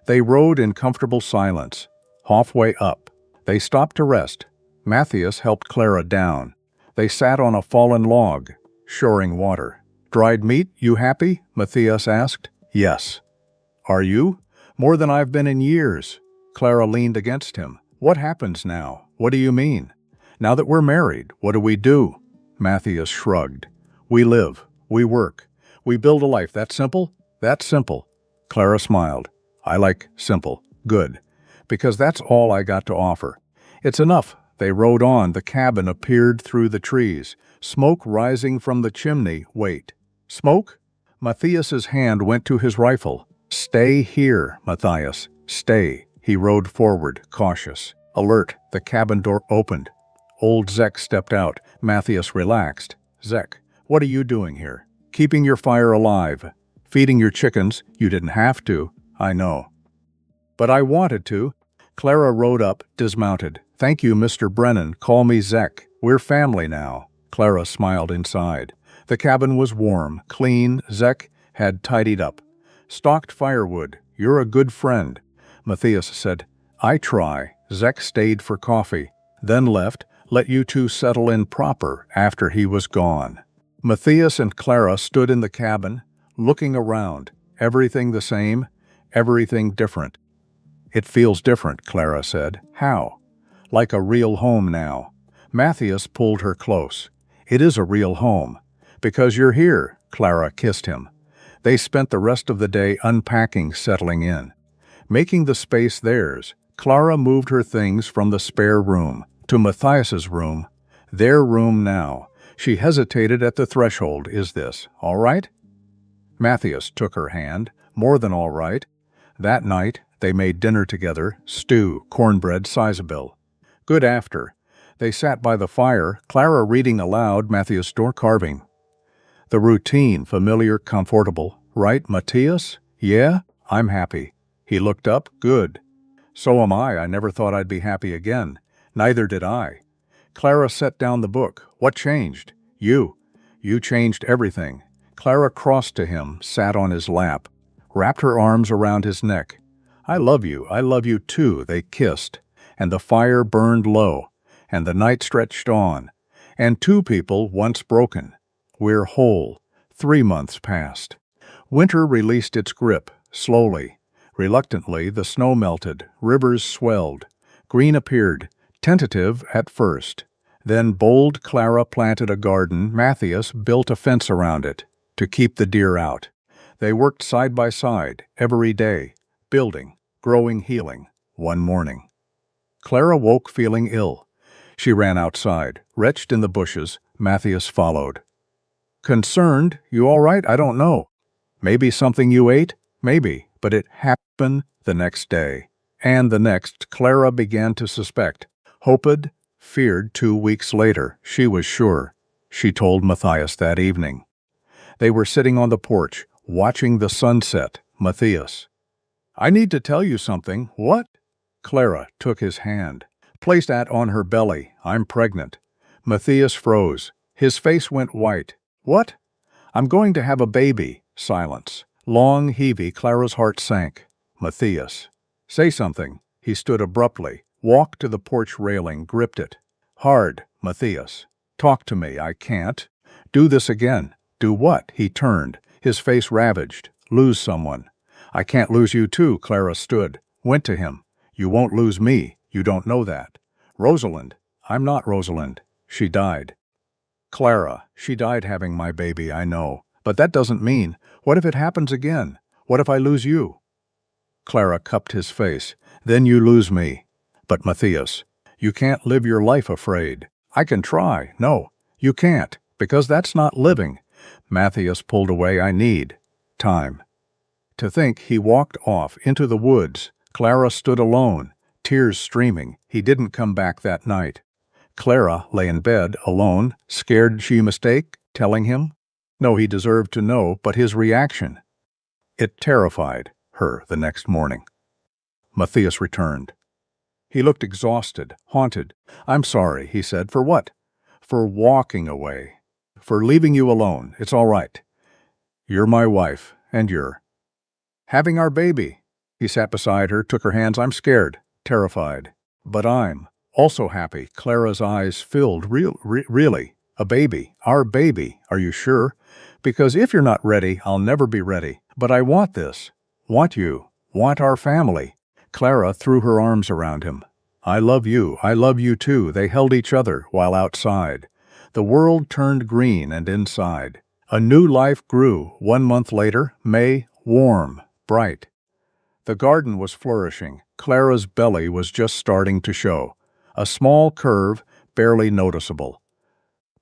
They rode in comfortable silence. Halfway up, they stopped to rest. Matthias helped Clara down. They sat on a fallen log, shoring water. "Dried meat, you happy?" Matthias asked. "Yes." "Are you?" "More than I've been in years." Clara leaned against him. "What happens now?" "What do you mean?" "Now that we're married, what do we do?" Matthias shrugged. "We live. We work. We build a life. That simple?" "That's simple." Clara smiled. "I like simple. Good. Because that's all I got to offer." "It's enough." They rode on. The cabin appeared through the trees. Smoke rising from the chimney. "Wait." "Smoke?" Matthias's hand went to his rifle. "Stay here, Matthias. Stay." He rode forward, cautious, alert. The cabin door opened. Old Zek stepped out. Matthias relaxed. "Zek, what are you doing here?" "Keeping your fire alive. Feeding your chickens. You didn't have to." "I know." "But I wanted to." Clara rode up, dismounted. "Thank you, Mr. Brennan. Call me Zek. We're family now." Clara smiled inside. The cabin was warm, clean. Zek had tidied up. "Stocked firewood. You're a good friend." Matthias said, "I try." Zek stayed for coffee, then left, let you two settle in proper after he was gone. Matthias and Clara stood in the cabin, looking around. Everything the same, everything different. "It feels different," Clara said. "How?" "Like a real home now." Matthias pulled her close. "It is a real home. Because you're here." Clara kissed him. They spent the rest of the day unpacking, settling in, making the space theirs. Clara moved her things from the spare room to Matthias's room, their room now. She hesitated at the threshold. "Is this all right?" Matthias took her hand. "More than all right." That night, they made dinner together, stew, cornbread, Sizabelle. Good after. They sat by the fire, Clara reading aloud, Matthias door carving. The routine, familiar, comfortable. "Right, Matthias?" "Yeah, I'm happy." He looked up. "Good." "So am I. I never thought I'd be happy again." "Neither did I." Clara set down the book. "What changed?" "You. You changed everything." Clara crossed to him, sat on his lap, wrapped her arms around his neck. "I love you. I love you too." They kissed, and the fire burned low, and the night stretched on. And two people once broken. We're whole. 3 months passed. Winter released its grip, slowly. Reluctantly, the snow melted, rivers swelled. Green appeared, tentative at first. Then bold Clara planted a garden. Matthias built a fence around it to keep the deer out. They worked side by side, every day, building, growing, healing. One morning, Clara woke feeling ill. She ran outside, retched in the bushes. Matthias followed. "Concerned? You all right? I don't know." "Maybe something you ate?" "Maybe." But it happened the next day. And the next, Clara began to suspect. Hoped, feared. 2 weeks later, she was sure. She told Matthias that evening. They were sitting on the porch, watching the sunset. Matthias. "I need to tell you something." "What?" Clara took his hand, placed that on her belly. "I'm pregnant." Matthias froze. His face went white. "What?" "I'm going to have a baby." Silence. Long, heavy. Clara's heart sank. "Matthias." "Say something." He stood abruptly, Walked to the porch railing, gripped it. Hard, Matthias. Talk to me, I can't. Do this again. Do what? He turned, his face ravaged. Lose someone. I can't lose you too, Clara stood. Went to him. You won't lose me. You don't know that. Rosalind. I'm not Rosalind. She died. Clara. She died having my baby, I know. But that doesn't mean. What if it happens again? What if I lose you? Clara cupped his face. Then you lose me. But Matthias, you can't live your life afraid. I can try. No, you can't, because that's not living. Matthias pulled away. I need time. To think he walked off into the woods. Clara stood alone, tears streaming. He didn't come back that night. Clara lay in bed, alone, scared she mistake telling him. No, he deserved to know, but his reaction. It terrified her the next morning. Matthias returned. He looked exhausted, haunted. I'm sorry, he said. For what? For walking away. For leaving you alone. It's all right. You're my wife, and you're having our baby. He sat beside her, took her hands. I'm scared, terrified. But I'm also happy. Clara's eyes filled. Really? A baby? Our baby? Are you sure? Because if you're not ready, I'll never be ready. But I want this. Want you. Want our family. Clara threw her arms around him. I love you. I love you too. They held each other while outside. The world turned green and inside. A new life grew. 1 month later, May, warm, bright. The garden was flourishing. Clara's belly was just starting to show. A small curve, barely noticeable.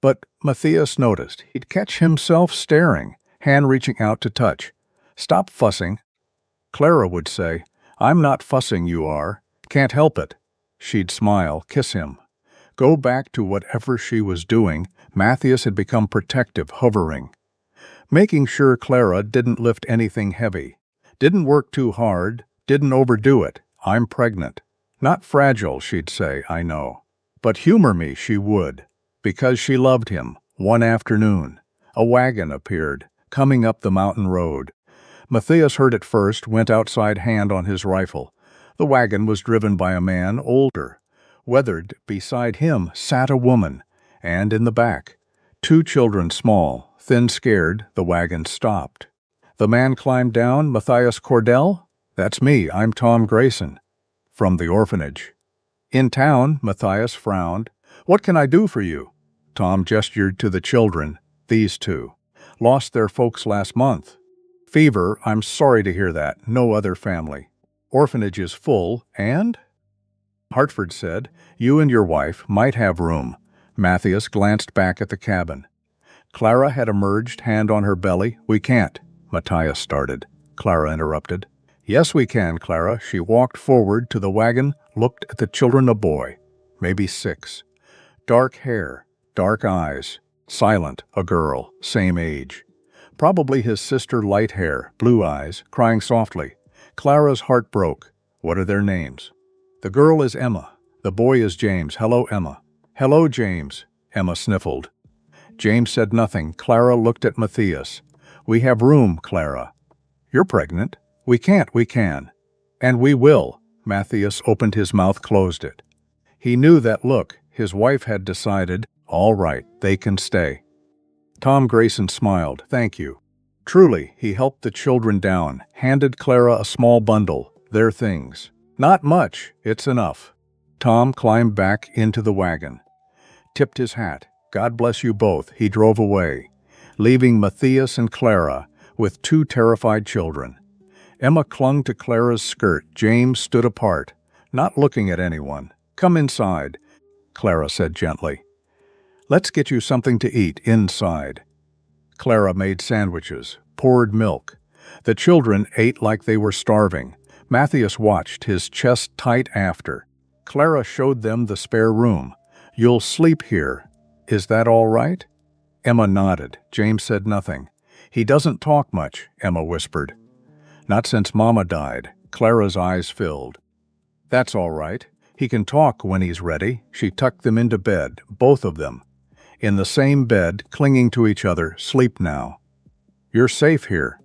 But Matthias noticed. He'd catch himself staring, hand reaching out to touch. Stop fussing. Clara would say, I'm not fussing, you are. Can't help it. She'd smile, kiss him. Go back to whatever she was doing. Matthias had become protective, hovering. Making sure Clara didn't lift anything heavy. Didn't work too hard. Didn't overdo it. I'm pregnant. Not fragile, she'd say, I know. But humor me, she would. Because she loved him. One afternoon, a wagon appeared, coming up the mountain road. Matthias heard it first, went outside, hand on his rifle. The wagon was driven by a man older. Weathered, beside him sat a woman, and in the back, 2 children small, thin, scared. The wagon stopped. The man climbed down. Matthias Cordell? That's me. I'm Tom Grayson. From the orphanage. In town, Matthias frowned. What can I do for you? Tom gestured to the children. These 2. Lost their folks last month. Fever. I'm sorry to hear that. No other family. Orphanage is full, and? Hartford said, you and your wife might have room. Matthias glanced back at the cabin. Clara had emerged, hand on her belly. We can't. Matthias started. Clara interrupted. Yes, we can, Clara. She walked forward to the wagon, looked at the children. A boy, maybe 6. Dark hair, dark eyes. Silent, a girl, same age. Probably his sister, light hair, blue eyes, crying softly. Clara's heart broke. What are their names? The girl is Emma. The boy is James. Hello, Emma. Hello, James. Emma sniffled. James said nothing. Clara looked at Matthias. We have room, Clara. You're pregnant. We can't. We can. And we will. Matthias opened his mouth, closed it. He knew that look. His wife had decided, all right, they can stay. Tom Grayson smiled. Thank you. Truly, he helped the children down, handed Clara a small bundle, their things. Not much, it's enough. Tom climbed back into the wagon, tipped his hat. God bless you both. He drove away, leaving Matthias and Clara with 2 terrified children. Emma clung to Clara's skirt. James stood apart, not looking at anyone. Come inside, Clara said gently. Let's get you something to eat inside. Clara made sandwiches, poured milk. The children ate like they were starving. Matthias watched, his chest tight after. Clara showed them the spare room. You'll sleep here. Is that all right? Emma nodded. James said nothing. He doesn't talk much, Emma whispered. Not since Mama died. Clara's eyes filled. That's all right. He can talk when he's ready. She tucked them into bed, both of them. In the same bed, clinging to each other. Sleep now. You're safe here.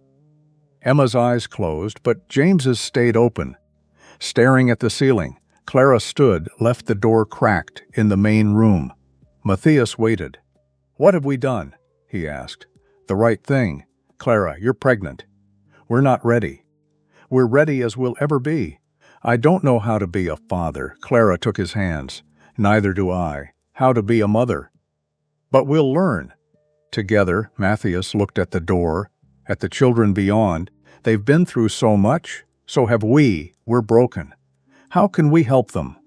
Emma's eyes closed, but James's stayed open, staring at the ceiling. Clara stood, left the door cracked, in the main room. Matthias waited. "What have we done?" he asked. "The right thing. Clara, you're pregnant. We're not ready. We're ready as we'll ever be. I don't know how to be a father." Clara took his hands. "Neither do I. How to be a mother. But we'll learn." Together, Matthias looked at the door, at the children beyond. They've been through so much, so have we. We're broken. How can we help them?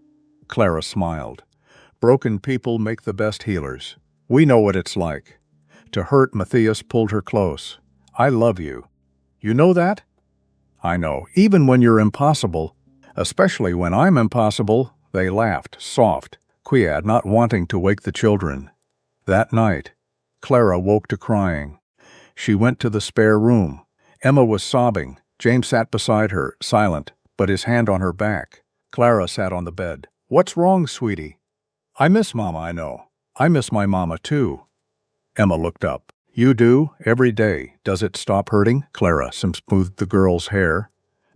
Clara smiled. Broken people make the best healers. We know what it's like. To hurt, Matthias pulled her close. "I love you. You know that?" "I know, even when you're impossible. Especially when I'm impossible." They laughed, soft, quiet, not wanting to wake the children. That night, Clara woke to crying. She went to the spare room. Emma was sobbing. James sat beside her, silent, but his hand on her back. Clara sat on the bed. "What's wrong, sweetie?" "I miss Mama, I know. I miss my mama, too." Emma looked up. "You do? Every day. Does it stop hurting?" Clara smoothed the girl's hair.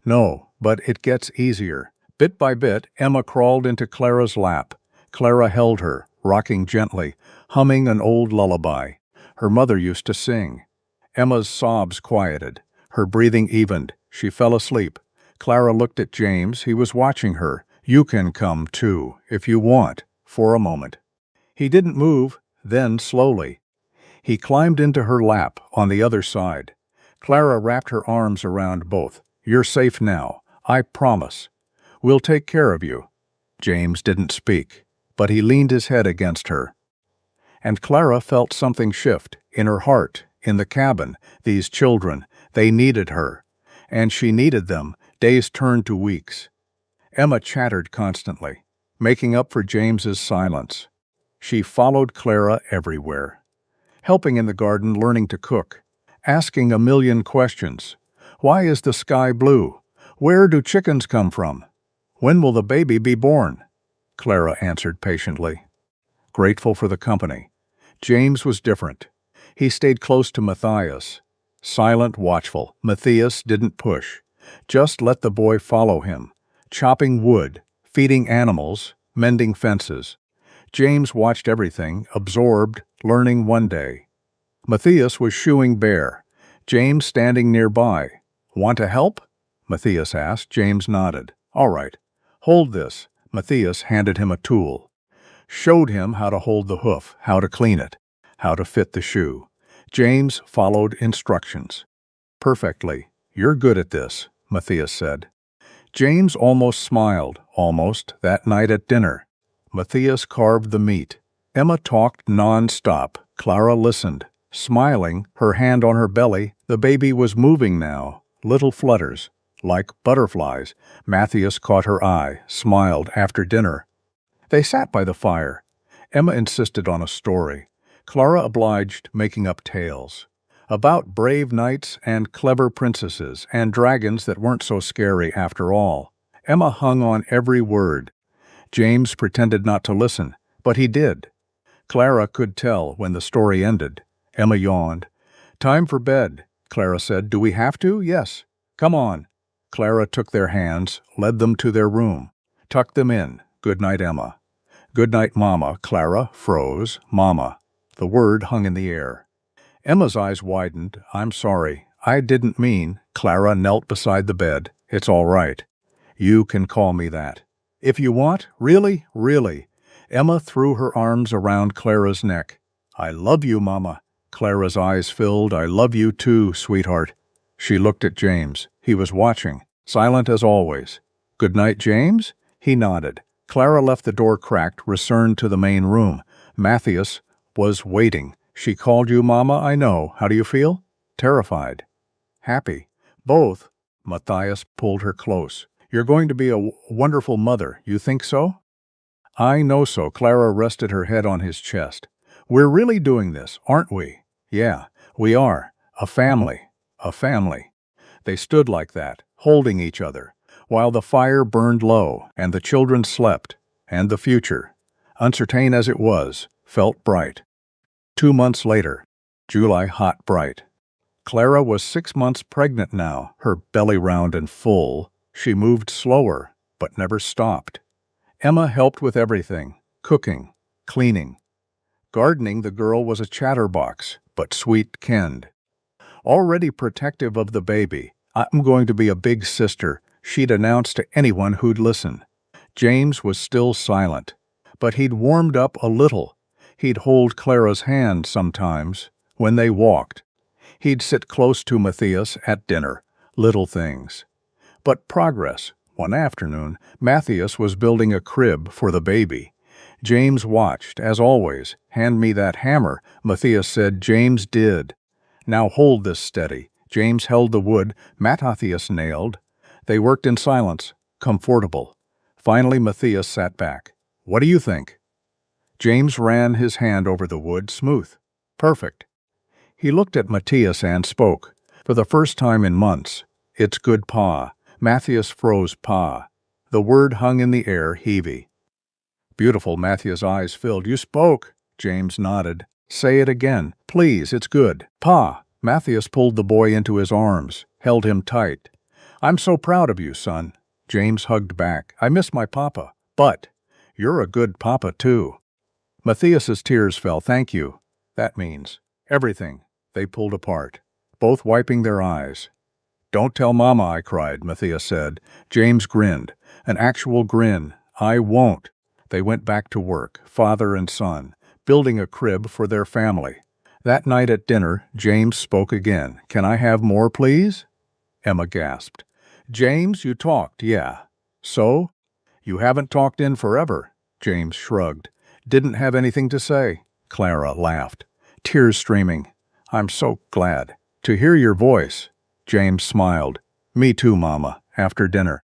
"No, but it gets easier." Bit by bit, Emma crawled into Clara's lap. Clara held her, rocking gently, humming an old lullaby. Her mother used to sing. Emma's sobs quieted. Her breathing evened. She fell asleep. Clara looked at James. He was watching her. "You can come, too, if you want, for a moment." He didn't move. Then, slowly, he climbed into her lap on the other side. Clara wrapped her arms around both. "You're safe now. I promise. We'll take care of you." James didn't speak, but he leaned his head against her. And Clara felt something shift in her heart, in the cabin. These children, they needed her. And she needed them. Days turned to weeks. Emma chattered constantly, making up for James's silence. She followed Clara everywhere. Helping in the garden, learning to cook, asking a million questions. Why is the sky blue? Where do chickens come from? When will the baby be born? Clara answered patiently, grateful for the company. James was different. He stayed close to Matthias, silent, watchful. Matthias didn't push, just let the boy follow him, chopping wood, feeding animals, mending fences. James watched everything, absorbed, learning one day. Matthias was shoeing bear, James standing nearby. "Want to help?" Matthias asked. James nodded. "All right. Hold this." Matthias handed him a tool. Showed him how to hold the hoof, how to clean it, how to fit the shoe. James followed instructions. "Perfectly. You're good at this," Matthias said. James almost smiled, that night at dinner. Matthias carved the meat. Emma talked non-stop. Clara listened, smiling, her hand on her belly. The baby was moving now, little flutters, like butterflies. Matthias caught her eye, smiled after dinner. They sat by the fire. Emma insisted on a story. Clara obliged, making up tales. About brave knights and clever princesses and dragons that weren't so scary after all. Emma hung on every word. James pretended not to listen, but he did. Clara could tell when the story ended. Emma yawned. "Time for bed," Clara said. "Do we have to?" "Yes." "Come on." Clara took their hands, led them to their room, tucked them in. "Good night, Emma." "Good night, Mama." Clara froze. "Mama." The word hung in the air. Emma's eyes widened. "I'm sorry. I didn't mean." Clara knelt beside the bed. "It's all right. You can call me that. If you want, really, really." Emma threw her arms around Clara's neck. "I love you, Mama." Clara's eyes filled. "I love you too, sweetheart." She looked at James. He was watching, silent as always. "Good night, James?" He nodded. Clara left the door cracked, returned to the main room. Matthias was waiting. "She called you, Mama, I know. How do you feel?" "Terrified." "Happy." "Both." Matthias pulled her close. "You're going to be a wonderful mother. You think so?" "I know so." Clara rested her head on his chest. "We're really doing this, aren't we?" "Yeah, we are. A family. A family." They stood like that, holding each other, while the fire burned low and the children slept, and the future, uncertain as it was, felt bright. 2 months later, July hot bright. Clara was 6 months pregnant now, her belly round and full. She moved slower, but never stopped. Emma helped with everything: cooking, cleaning. Gardening, the girl was a chatterbox, but sweet-kenned. Already protective of the baby, "I'm going to be a big sister," she'd announce to anyone who'd listen. James was still silent, but he'd warmed up a little. He'd hold Clara's hand sometimes when they walked. He'd sit close to Matthias at dinner. Little things. But progress. One afternoon, Matthias was building a crib for the baby. James watched, as always. "Hand me that hammer," Matthias said. James did. "Now hold this steady." James held the wood. Matthias nailed. They worked in silence, comfortable. Finally, Matthias sat back. "What do you think?" James ran his hand over the wood. "Smooth. Perfect." He looked at Matthias and spoke. For the first time in months, "It's good, Pa." Matthias froze. "Pa." The word hung in the air, heavy. "Beautiful." Matthias' eyes filled. "You spoke." James nodded. "Say it again. Please, it's good." "Pa." Matthias pulled the boy into his arms, held him tight. "I'm so proud of you, son." James hugged back. "I miss my papa. But you're a good papa, too." Matthias's tears fell. "Thank you. That means everything." They pulled apart, both wiping their eyes. "Don't tell Mama," I cried, Matthias said. James grinned. An actual grin. "I won't." They went back to work, father and son, building a crib for their family. That night at dinner, James spoke again. "Can I have more, please?" Emma gasped. "James, you talked, yeah. So? You haven't talked in forever." James shrugged. "Didn't have anything to say." Clara laughed, tears streaming. "I'm so glad to hear your voice." James smiled. "Me too, Mama." After dinner,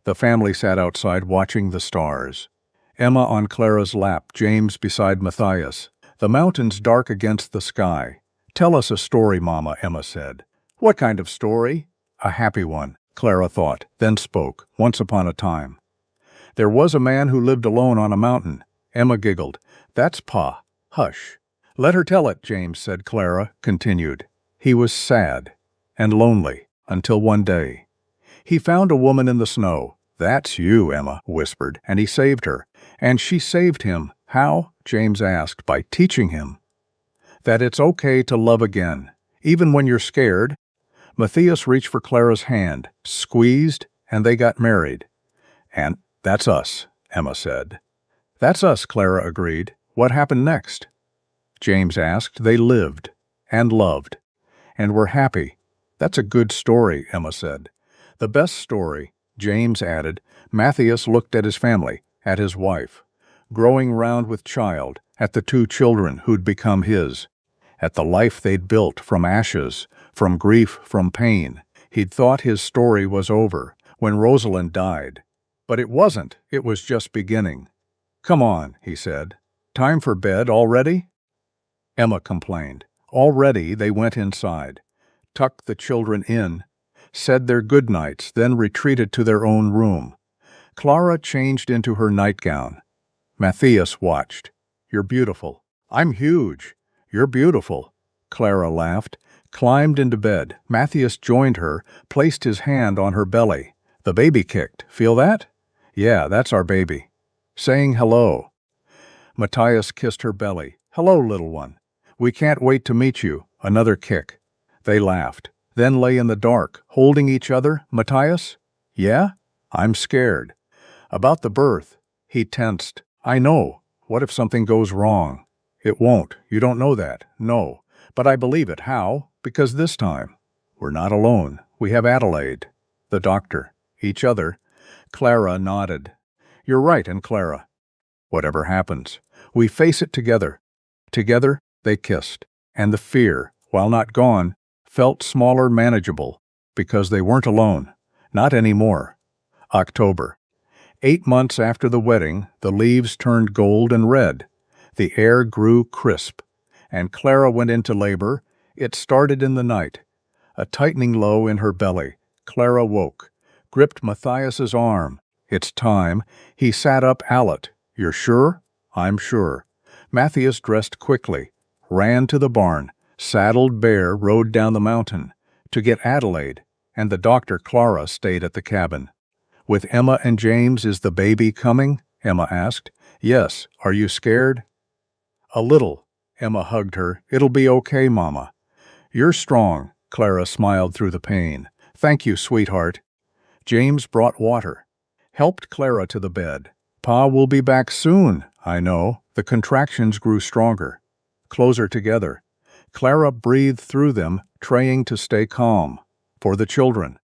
the family sat outside watching the stars. Emma on Clara's lap, James beside Matthias. The mountains dark against the sky. "Tell us a story, Mama," Emma said. "What kind of story?" "A happy one," Clara thought, then spoke. "Once upon a time, there was a man who lived alone on a mountain." Emma giggled. "That's Pa." "Hush. Let her tell it," James said. Clara continued. "He was sad and lonely until one day he found a woman in the snow." "That's you," Emma whispered, "and he saved her." "And she saved him." "How?" James asked. "By teaching him that it's okay to love again, even when you're scared." Matthias reached for Clara's hand, squeezed, and they got married. "And that's us," Emma said. "That's us," Clara agreed. "What happened next?" James asked. "They lived and loved and were happy." "That's a good story," Emma said. "The best story," James added. Matthias looked at his family, at his wife, growing round with child, at the two children who'd become his, at the life they'd built from ashes, from grief, from pain. He'd thought his story was over when Rosalind died. But it wasn't. It was just beginning. "Come on," he said. "Time for bed already?" Emma complained. Already. They went inside, tucked the children in, said their good nights, then retreated to their own room. Clara changed into her nightgown. Matthias watched. "You're beautiful." "I'm huge." "You're beautiful." Clara laughed, climbed into bed. Matthias joined her, placed his hand on her belly. "The baby kicked. Feel that?" "Yeah, that's our baby." "Saying hello." Matthias kissed her belly. "Hello, little one. We can't wait to meet you." Another kick. They laughed, then lay in the dark, holding each other. "Matthias?" "Yeah?" "I'm scared." "About the birth." He tensed. "I know. What if something goes wrong?" "It won't. You don't know that." "No. But I believe it." "How?" "Because this time, we're not alone. We have Adelaide." The doctor. Each other. Clara nodded. "You're right, and Clara. Whatever happens, we face it together." Together, they kissed. And the fear, while not gone, felt smaller, manageable, because they weren't alone. Not anymore. October. 8 months after the wedding, the leaves turned gold and red. The air grew crisp, and Clara went into labor. It started in the night. A tightening low in her belly. Clara woke, gripped Matthias's arm. "It's time." He sat up, alert. "You're sure?" "I'm sure." Matthias dressed quickly, ran to the barn, saddled Bear, rode down the mountain to get Adelaide, and the doctor. Clara stayed at the cabin. "With Emma and James, is the baby coming?" Emma asked. Yes. Are you scared? A little. Emma hugged her. It'll be okay, Mama. You're strong. Clara smiled through the pain. Thank you, sweetheart. James brought water, helped Clara to the bed. Pa will be back soon, I know. The contractions grew stronger, closer together. Clara breathed through them, trying to stay calm. For the children.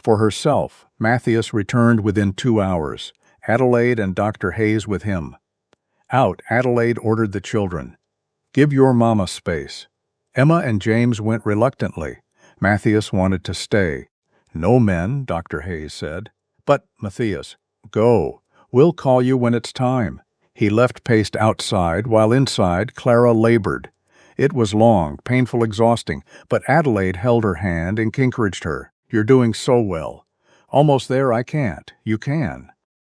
For herself, Matthias returned within 2 hours, Adelaide and Dr. Hayes with him. Out, Adelaide ordered the children. Give your mama space. Emma and James went reluctantly. Matthias wanted to stay. No men, Dr. Hayes said. But, Matthias, go. We'll call you when it's time. He left Paste outside, while inside Clara labored. It was long, painful, exhausting, but Adelaide held her hand and encouraged her. You're doing so well. Almost there, I can't. You can.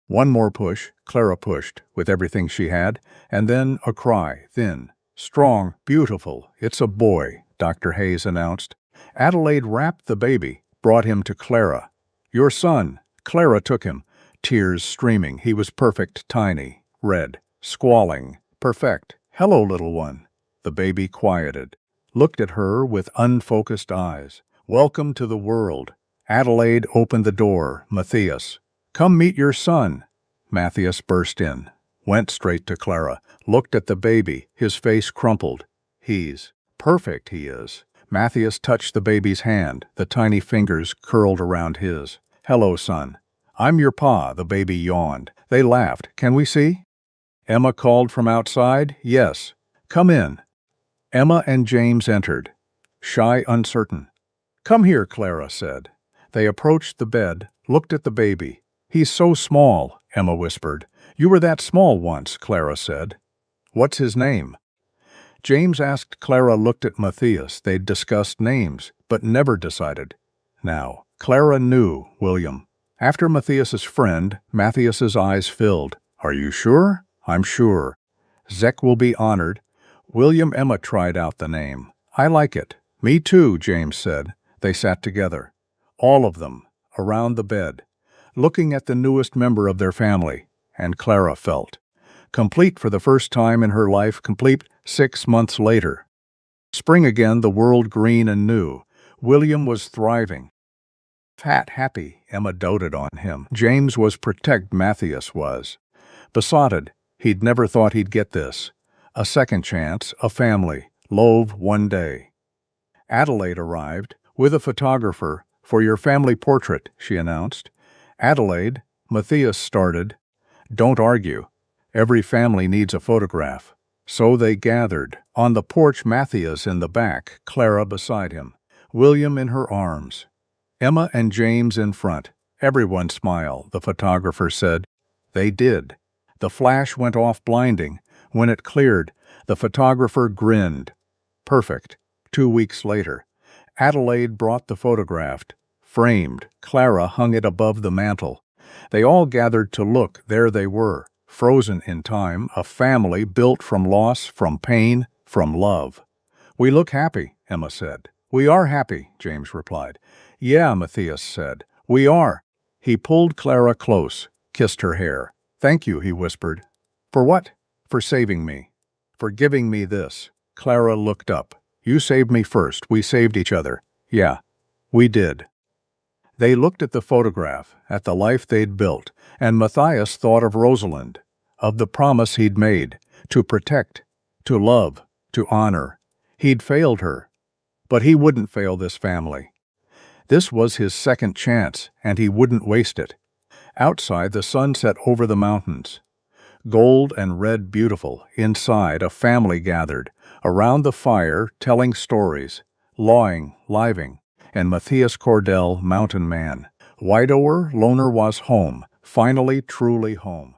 One more push, Clara pushed, with everything she had, and then a cry, thin, strong, beautiful. It's a boy, Dr. Hayes announced. Adelaide wrapped the baby, brought him to Clara. Your son. Clara took him, tears streaming. He was perfect, tiny, red, squalling, perfect. Hello, little one. The baby quieted, looked at her with unfocused eyes. Welcome to the world. Adelaide opened the door. Matthias. Come meet your son. Matthias burst in, went straight to Clara, looked at the baby, his face crumpled. He's perfect, he is. Matthias touched the baby's hand, the tiny fingers curled around his. Hello, son. I'm your pa, the baby yawned. They laughed. Can we see? Emma called from outside. Yes. Come in. Emma and James entered, shy, uncertain. Come here, Clara said. They approached the bed, looked at the baby. He's so small, Emma whispered. You were that small once, Clara said. What's his name? James asked. Clara looked at Matthias. They'd discussed names, but never decided. Now, Clara knew William. After Matthias's friend, Matthias's eyes filled. Are you sure? I'm sure. Zek will be honored. William. Emma tried out the name. I like it. Me too, James said. They sat together, all of them, around the bed, looking at the newest member of their family, and Clara felt complete for the first time in her life, complete 6 months later. Spring again, the world green and new. William was thriving. Fat, happy, Emma doted on him. James was protect. Matthias was besotted. He'd never thought he'd get this. A second chance, a family, love one day. Adelaide arrived, with a photographer, for your family portrait, she announced. Adelaide, Matthias started. Don't argue. Every family needs a photograph. So they gathered. On the porch, Matthias in the back, Clara beside him, William in her arms, Emma and James in front. Everyone smiled, the photographer said. They did. The flash went off blinding. When it cleared, the photographer grinned. Perfect. 2 weeks later, Adelaide brought the photograph, framed. Clara hung it above the mantel. They all gathered to look. There they were, frozen in time, a family built from loss, from pain, from love. We look happy, Emma said. We are happy, James replied. Yeah, Matthias said. We are. He pulled Clara close, kissed her hair. Thank you, he whispered. For what? For saving me. For giving me this. Clara looked up. You saved me first. We saved each other. Yeah, we did. They looked at the photograph, at the life they'd built, and Matthias thought of Rosalind, of the promise he'd made, to protect, to love, to honor. He'd failed her, but he wouldn't fail this family. This was his second chance, and he wouldn't waste it. Outside, the sun set over the mountains. Gold and red beautiful. Inside, a family gathered, around the fire, telling stories, lawing, living, and Matthias Cordell, mountain man. Widower, loner was home, finally truly home.